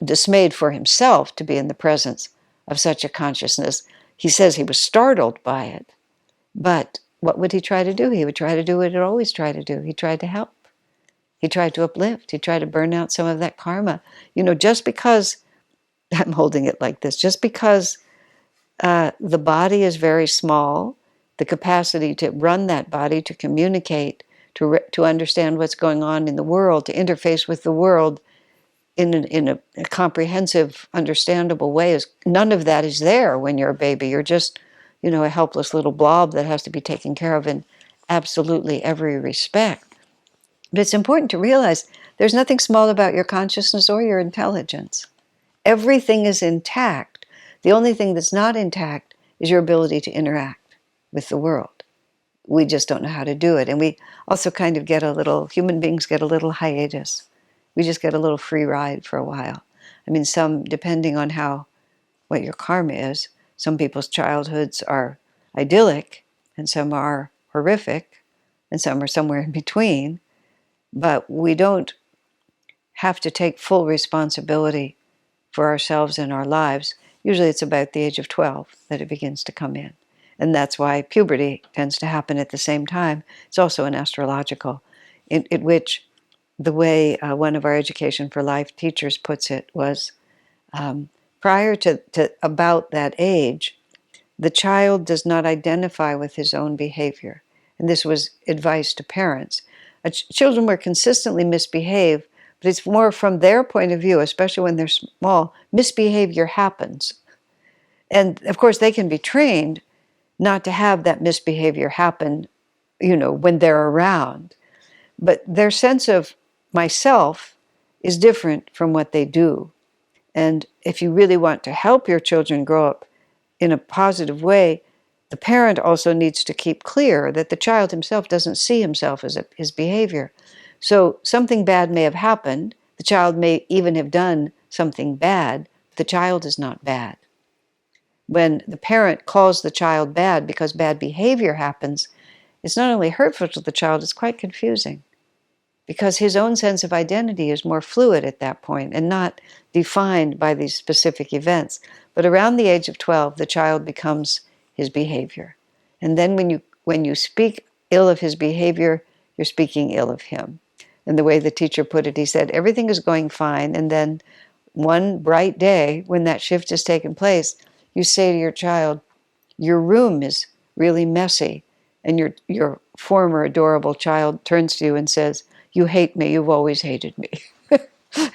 dismayed for himself to be in the presence of such a consciousness. He says he was startled by it. But what would he try to do? He would try to do what he'd always try to do. He tried to help. He tried to uplift. He tried to burn out some of that karma. Just because, I'm holding it like this, just because the body is very small, the capacity to run that body, to communicate, to understand what's going on in the world, to interface with the world in a comprehensive, understandable way, is none of that is there when you're a baby. You're just, a helpless little blob that has to be taken care of in absolutely every respect. But it's important to realize there's nothing small about your consciousness or your intelligence. Everything is intact. The only thing that's not intact is your ability to interact with the world. We just don't know how to do it. And we also kind of human beings get a little hiatus. We just get a little free ride for a while. I mean, depending on what your karma is, some people's childhoods are idyllic, and some are horrific, and some are somewhere in between. But we don't have to take full responsibility for ourselves and our lives. Usually it's about the age of 12 that it begins to come in. And that's why puberty tends to happen at the same time. It's also an astrological, in which the way one of our Education for Life teachers puts it was, prior to about that age, the child does not identify with his own behavior. And this was advice to parents. Children will consistently misbehave, but it's more from their point of view, especially when they're small, misbehavior happens. And of course, they can be trained not to have that misbehavior happen, when they're around. But their sense of myself is different from what they do. And if you really want to help your children grow up in a positive way, the parent also needs to keep clear that the child himself doesn't see himself as his behavior. So something bad may have happened. The child may even have done something bad. The child is not bad. When the parent calls the child bad because bad behavior happens, it's not only hurtful to the child, it's quite confusing, because his own sense of identity is more fluid at that point and not defined by these specific events. But around the age of 12, the child becomes his behavior. And then when you speak ill of his behavior, you're speaking ill of him. And the way the teacher put it, he said, everything is going fine, and then one bright day, when that shift has taken place, you say to your child, your room is really messy. And your former adorable child turns to you and says, you hate me, you've always hated me.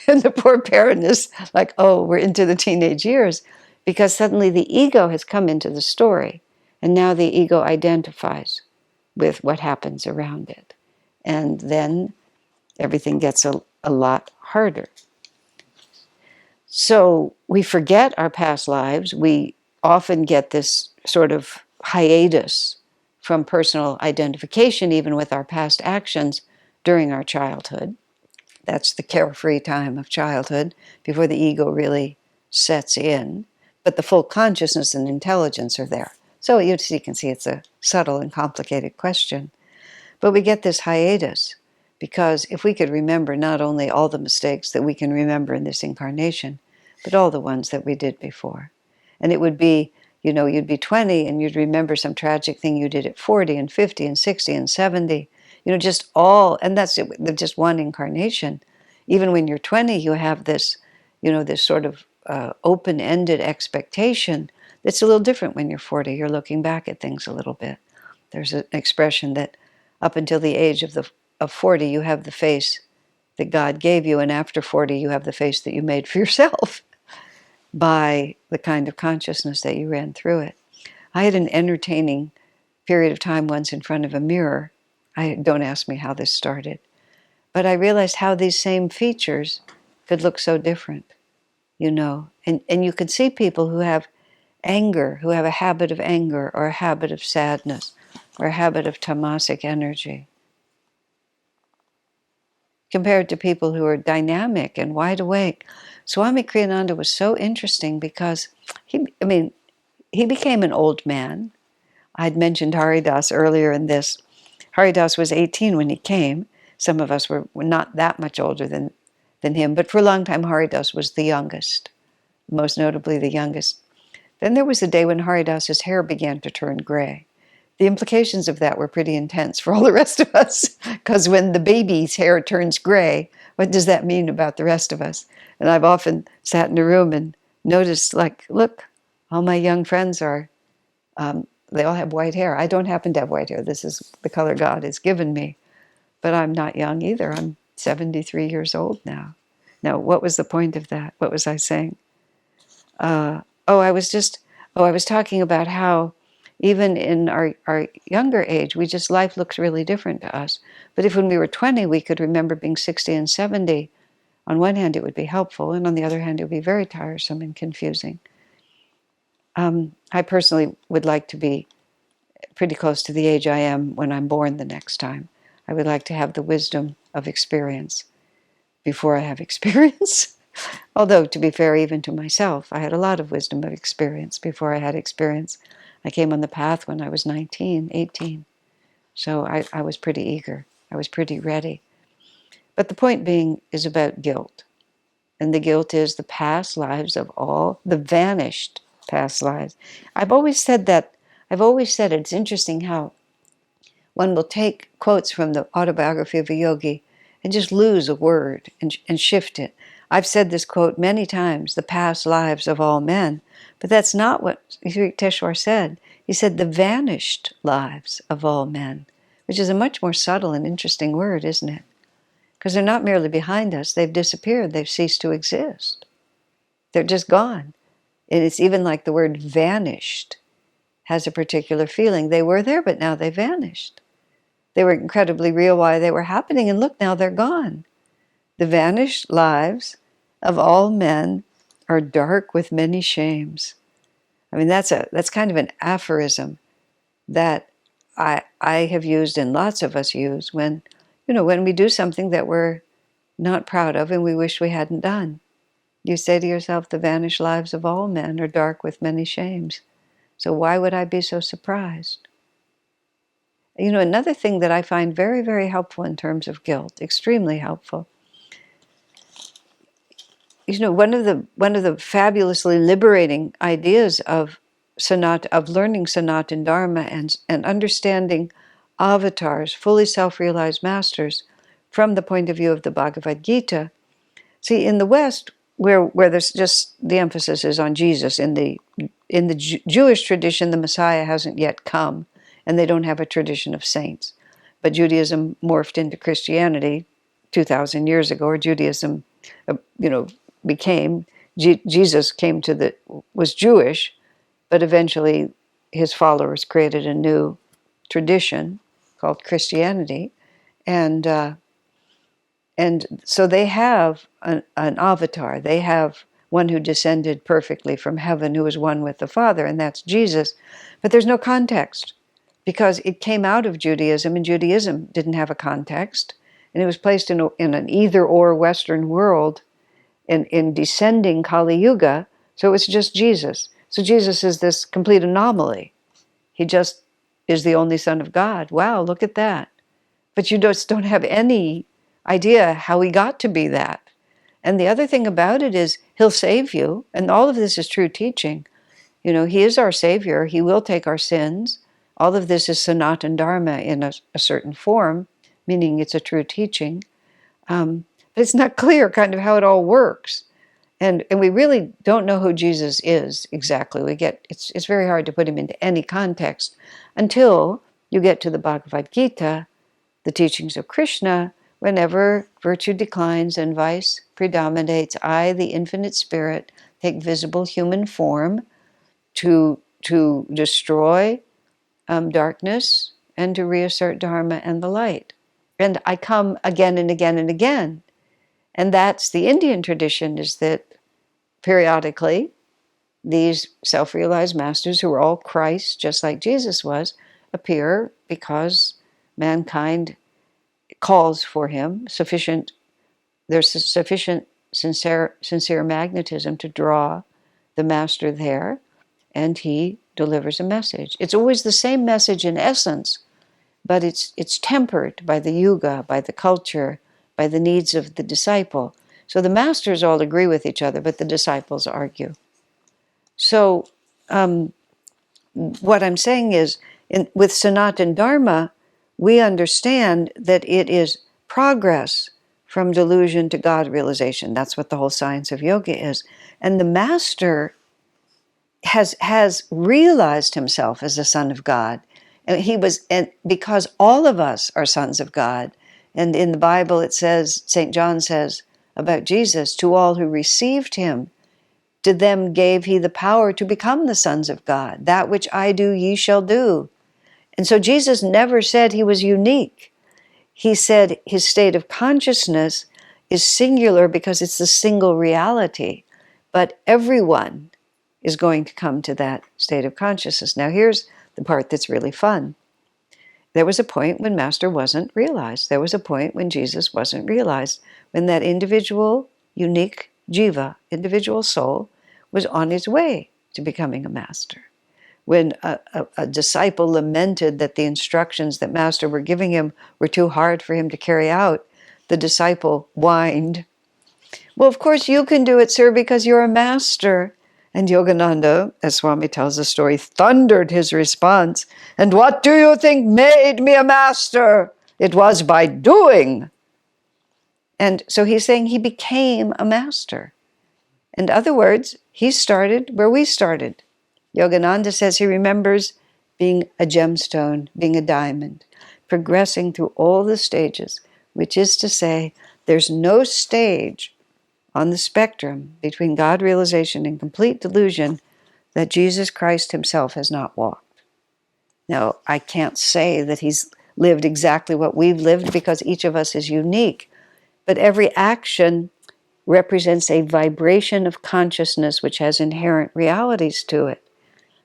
And the poor parent is like, oh, we're into the teenage years, because suddenly the ego has come into the story. And now the ego identifies with what happens around it. And then everything gets a lot harder. So we forget our past lives. We often get this sort of hiatus from personal identification, even with our past actions during our childhood. That's the carefree time of childhood before the ego really sets in. But the full consciousness and intelligence are there. So you can see it's a subtle and complicated question. But we get this hiatus because if we could remember not only all the mistakes that we can remember in this incarnation, but all the ones that we did before. And it would be, you'd be 20 and you'd remember some tragic thing you did at 40 and 50 and 60 and 70. Just all, and that's it, just one incarnation. Even when you're 20, you have this, this sort of open-ended expectation that's a little different when you're 40. You're looking back at things a little bit. There's an expression that up until the age of 40, you have the face that God gave you, and after 40, you have the face that you made for yourself by the kind of consciousness that you ran through it. I had an entertaining period of time once in front of a mirror. Don't ask me how this started, but I realized how these same features could look so different, and you could see people who have anger, who have a habit of anger or a habit of sadness or a habit of tamasic energy, compared to people who are dynamic and wide awake. Swami Kriyananda was so interesting because he became an old man. I'd mentioned Haridas earlier in this. Haridas was 18 when he came. Some of us were not that much older than him, but for a long time Haridas was the youngest, most notably the youngest. Then there was a day when Haridas's hair began to turn gray. The implications of that were pretty intense for all the rest of us, because when the baby's hair turns gray, what does that mean about the rest of us? And I've often sat in a room and noticed, like, look, all my young friends are, they all have white hair. I don't happen to have white hair. This is the color God has given me. But I'm not young either. I'm 73 years old now. Now, what was the point of that? What was I saying? I was talking about how even in our younger age, life looks really different to us. But if when we were 20, we could remember being 60 and 70, on one hand, it would be helpful, and on the other hand, it would be very tiresome and confusing. I personally would like to be pretty close to the age I am when I'm born the next time. I would like to have the wisdom of experience before I have experience. Although, to be fair, even to myself, I had a lot of wisdom of experience before I had experience. I came on the path when I was 19, 18. So I was pretty eager. I was pretty ready. But the point being is about guilt. And the guilt is the past lives of all, the vanished past lives. I've always said that. I've always said it. It's interesting how one will take quotes from the autobiography of a yogi and just lose a word and shift it. I've said this quote many times, the past lives of all men, but that's not what Sri Yukteswar said. He said the vanished lives of all men, which is a much more subtle and interesting word, isn't it? Because they're not merely behind us, they've disappeared, they've ceased to exist. They're just gone. And it's even like the word vanished has a particular feeling. They were there, but now they vanished. They were incredibly real while they were happening, and look, now they're gone. The vanished lives of all men are dark with many shames. I mean, that's kind of an aphorism that I have used and lots of us use when we do something that we're not proud of and we wish we hadn't done. You say to yourself, the vanished lives of all men are dark with many shames. So why would I be so surprised? Another thing that I find very, very helpful in terms of guilt, extremely helpful. One of the fabulously liberating ideas of learning Sanatana Dharma and understanding avatars, fully self-realized masters, from the point of view of the Bhagavad Gita. See, in the West, where there's just the emphasis is on Jesus, in the Jewish tradition, the Messiah hasn't yet come, and they don't have a tradition of saints. But Judaism morphed into Christianity 2,000 years ago, or Judaism, Jesus was Jewish, but eventually his followers created a new tradition called Christianity, and so they have an avatar. They have one who descended perfectly from heaven, who is one with the Father, and that's Jesus. But there's no context, because it came out of Judaism, and Judaism didn't have a context, and it was placed in an either-or Western world in descending Kali Yuga, so it's just Jesus. So Jesus is this complete anomaly. He just is the only Son of God. Wow, look at that. But you just don't have any idea how he got to be that. And the other thing about it is he'll save you, and all of this is true teaching. He is our Savior. He will take our sins. All of this is Sanatana Dharma in a certain form, meaning it's a true teaching. But it's not clear kind of how it all works. And we really don't know who Jesus is exactly. It's very hard to put him into any context until you get to the Bhagavad Gita, the teachings of Krishna. Whenever virtue declines and vice predominates, I, the infinite spirit, take visible human form to destroy darkness and to reassert Dharma and the light. And I come again and again and again. And that's the Indian tradition, is that periodically these self-realized masters, who are all Christ, just like Jesus was, appear because mankind calls for him. There's sufficient sincere magnetism to draw the master there, and he delivers a message. It's always the same message in essence, but it's tempered by the yuga, by the culture, by the needs of the disciple. So the masters all agree with each other, but the disciples argue. So what I'm saying is, With Sanatana Dharma, we understand that it is progress from delusion to God realization. That's what the whole science of yoga is. And the master has realized himself as a son of God. And because all of us are sons of God. And in the Bible it says, St. John says about Jesus, to all who received him, to them gave he the power to become the sons of God. That which I do, ye shall do. And so Jesus never said he was unique. He said his state of consciousness is singular because it's the single reality. But everyone is going to come to that state of consciousness. Now here's the part that's really fun. There was a point when Master wasn't realized. There was a point when Jesus wasn't realized, when that individual, unique jiva, individual soul, was on his way to becoming a master. When a disciple lamented that the instructions that Master were giving him were too hard for him to carry out, the disciple whined, "Well, of course you can do it, sir, because you're a master." And Yogananda, as Swami tells the story, thundered his response, "And what do you think made me a master? It was by doing." And so he's saying he became a master. In other words, he started where we started. Yogananda says he remembers being a gemstone, being a diamond, progressing through all the stages, which is to say, there's no stage on the spectrum between God realization and complete delusion that Jesus Christ himself has not walked. Now, I can't say that he's lived exactly what we've lived because each of us is unique, but every action represents a vibration of consciousness which has inherent realities to it.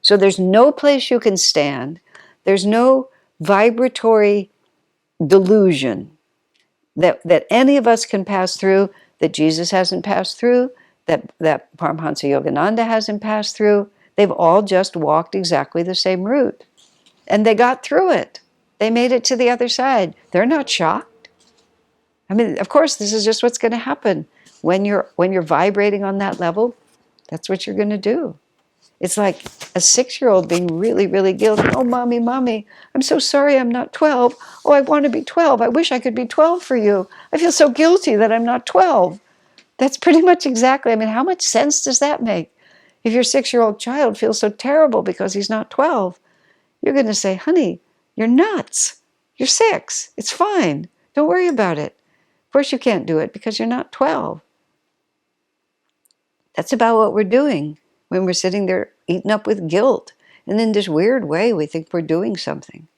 So there's no place you can stand. There's no vibratory delusion that any of us can pass through, that Jesus hasn't passed through, that Paramahansa Yogananda hasn't passed through. They've all just walked exactly the same route. And they got through it. They made it to the other side. They're not shocked. I mean, of course, this is just what's going to happen. When you're vibrating on that level, that's what you're going to do. It's like a 6-year-old being really, really guilty. "Oh, mommy, mommy, I'm so sorry I'm not 12. Oh, I want to be 12. I wish I could be 12 for you. I feel so guilty that I'm not 12. That's pretty much exactly, I mean, how much sense does that make? If your 6-year-old child feels so terrible because he's not 12, you're going to say, "Honey, you're nuts. You're 6. It's fine. Don't worry about it. Of course you can't do it because you're not 12. That's about what we're doing when we're sitting there eaten up with guilt. And in this weird way, we think we're doing something.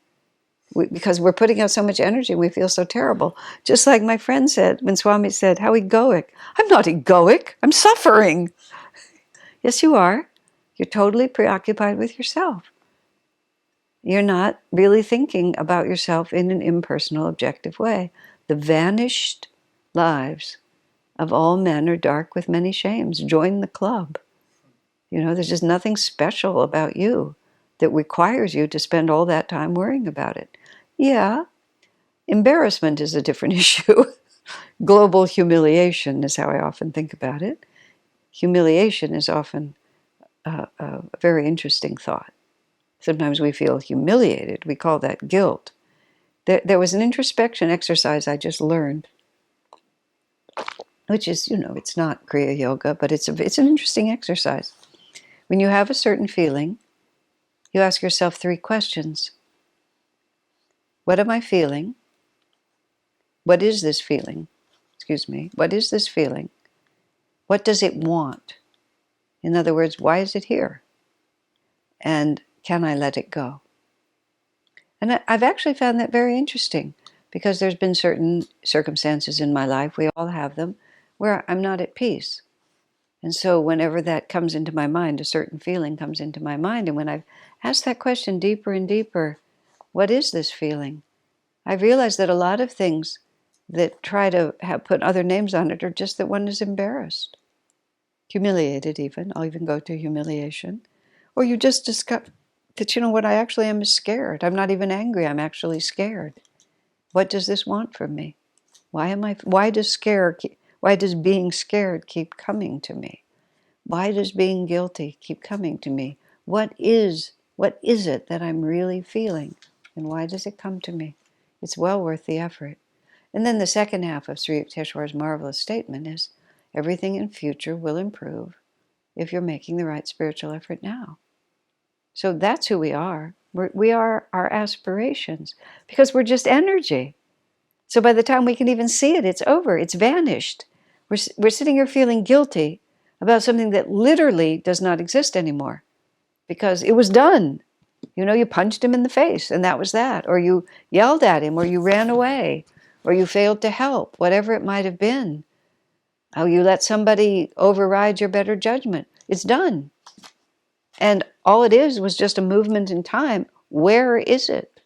Because we're putting out so much energy and we feel so terrible. Just like my friend said, when Swami said, "How egoic." I'm not egoic. I'm suffering. Yes, you are. You're totally preoccupied with yourself. You're not really thinking about yourself in an impersonal, objective way. The vanished lives of all men are dark with many shames. Join the club. There's just nothing special about you that requires you to spend all that time worrying about it. Yeah, embarrassment is a different issue. Global humiliation is how I often think about it. Humiliation is often a very interesting thought. Sometimes we feel humiliated. We call that guilt. There was an introspection exercise I just learned, which is, it's not Kriya Yoga, but it's an interesting exercise. When you have a certain feeling, you ask yourself 3 questions. What am I feeling? What is this feeling? What is this feeling? What does it want? In other words, why is it here? And can I let it go? And I've actually found that very interesting because there's been certain circumstances in my life, we all have them, where I'm not at peace. And so whenever that comes into my mind, a certain feeling comes into my mind, and when I've asked that question deeper and deeper, what is this feeling? I've realized that a lot of things that try to put other names on it are just that one is embarrassed, humiliated even. I'll even go to humiliation. Or you just discover that, what I actually am is scared. I'm not even angry. I'm actually scared. What does this want from me? Why does being scared keep coming to me? Why does being guilty keep coming to me? What is What is it that I'm really feeling? And why does it come to me? It's well worth the effort. And then the second half of Sri Yukteswar's marvelous statement is, everything in future will improve if you're making the right spiritual effort now. So that's who we are. We are our aspirations, because we're just energy. So by the time we can even see it, it's over. It's vanished. We're sitting here feeling guilty about something that literally does not exist anymore because it was done. You punched him in the face and that was that. Or you yelled at him, or you ran away, or you failed to help, whatever it might have been. Oh, you let somebody override your better judgment. It's done. And all it is was just a movement in time. Where is it?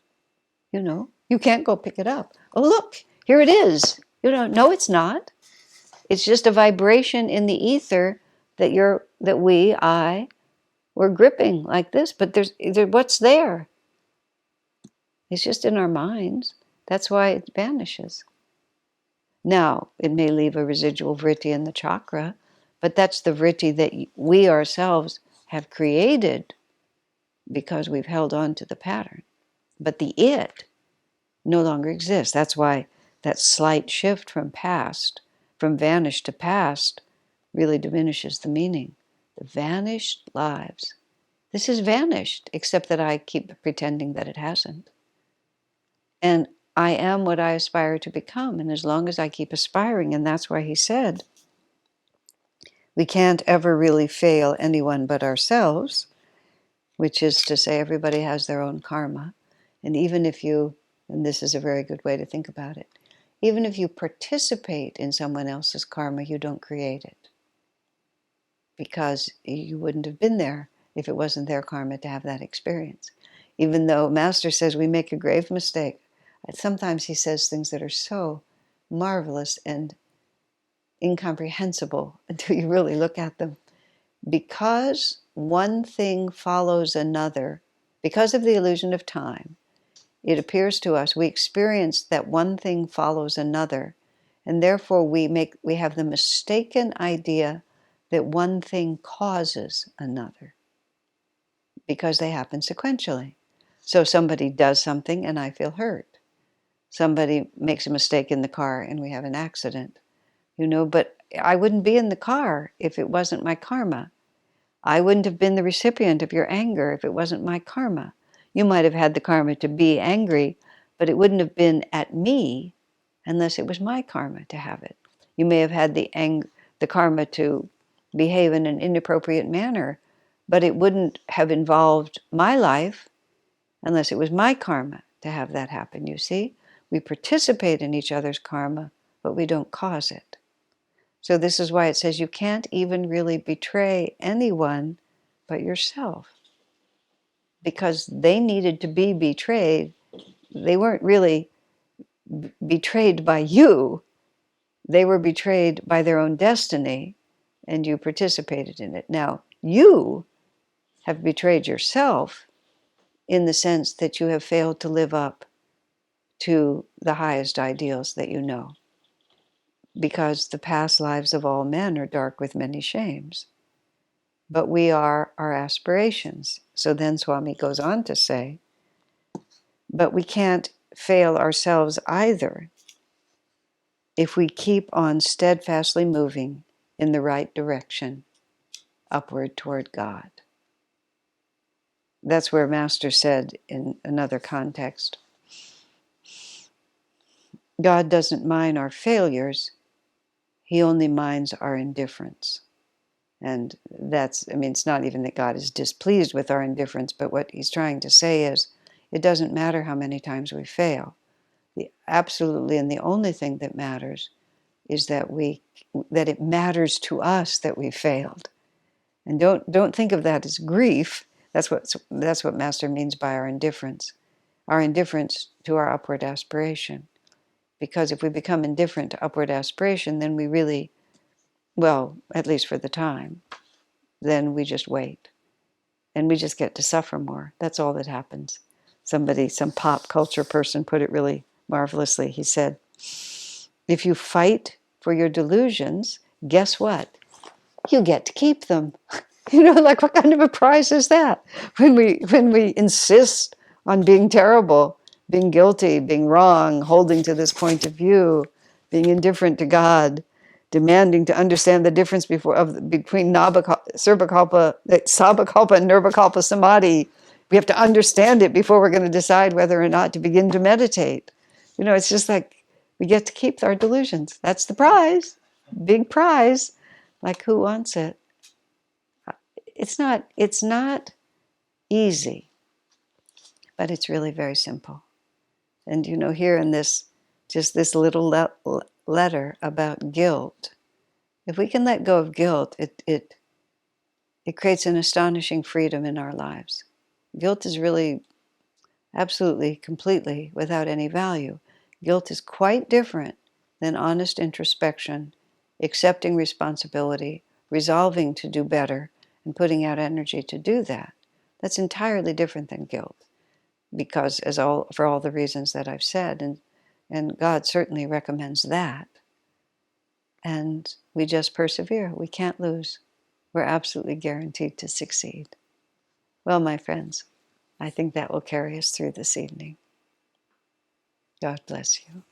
You can't go pick it up. Oh, look, here it is. No, it's not. It's just a vibration in the ether that I, we're gripping like this. But what's there? It's just in our minds. That's why it vanishes. Now, it may leave a residual vritti in the chakra, but that's the vritti that we ourselves have created because we've held on to the pattern. But the it no longer exists. That's why that slight shift from vanished to past, really diminishes the meaning. The vanished lives. This is vanished, except that I keep pretending that it hasn't. And I am what I aspire to become. And as long as I keep aspiring, and that's why he said, we can't ever really fail anyone but ourselves, which is to say everybody has their own karma. And even if and this is a very good way to think about it, even if you participate in someone else's karma, you don't create it. Because you wouldn't have been there if it wasn't their karma to have that experience. Even though Master says we make a grave mistake, sometimes he says things that are so marvelous and incomprehensible until you really look at them. Because one thing follows another, because of the illusion of time, it appears to us, we experience that one thing follows another, and therefore we have the mistaken idea that one thing causes another, because they happen sequentially. So somebody does something and I feel hurt. Somebody makes a mistake in the car and we have an accident. But I wouldn't be in the car if it wasn't my karma. I wouldn't have been the recipient of your anger if it wasn't my karma. You might have had the karma to be angry, but it wouldn't have been at me unless it was my karma to have it. You may have had the karma to behave in an inappropriate manner, but it wouldn't have involved my life unless it was my karma to have that happen, you see? We participate in each other's karma, but we don't cause it. So this is why it says you can't even really betray anyone but yourself. Because they needed to be betrayed. They weren't really betrayed by you. They were betrayed by their own destiny, and you participated in it. Now, you have betrayed yourself in the sense that you have failed to live up to the highest ideals that you know. Because the past lives of all men are dark with many shames. But we are our aspirations. So then Swami goes on to say, but we can't fail ourselves either if we keep on steadfastly moving in the right direction, upward toward God. That's where Master said in another context, God doesn't mind our failures, He only minds our indifference. And it's not even that God is displeased with our indifference, but what He's trying to say is, it doesn't matter how many times we fail. Absolutely, and the only thing that matters is that it matters to us that we failed. And don't think of that as grief. That's what Master means by our indifference to our upward aspiration. Because if we become indifferent to upward aspiration, then we really, well, at least for the time, then we just wait. And we just get to suffer more. That's all that happens. Some pop culture person put it really marvelously. He said, if you fight for your delusions, guess what? You get to keep them. Like what kind of a prize is that? When we insist on being terrible, being guilty, being wrong, holding to this point of view, being indifferent to God, demanding to understand the difference between sabbakalpa and nirvikalpa samadhi. We have to understand it before we're going to decide whether or not to begin to meditate. It's just like we get to keep our delusions. That's the prize, big prize. Like who wants it? It's not easy, but it's really very simple. And here in this little letter about guilt, if we can let go of guilt, it creates an astonishing freedom in our lives. Guilt is really absolutely, completely without any value. Guilt is quite different than honest introspection, accepting responsibility, resolving to do better, and putting out energy to do that. That's entirely different than guilt, because for all the reasons that I've said, and God certainly recommends that. And we just persevere. We can't lose. We're absolutely guaranteed to succeed. Well, my friends, I think that will carry us through this evening. God bless you.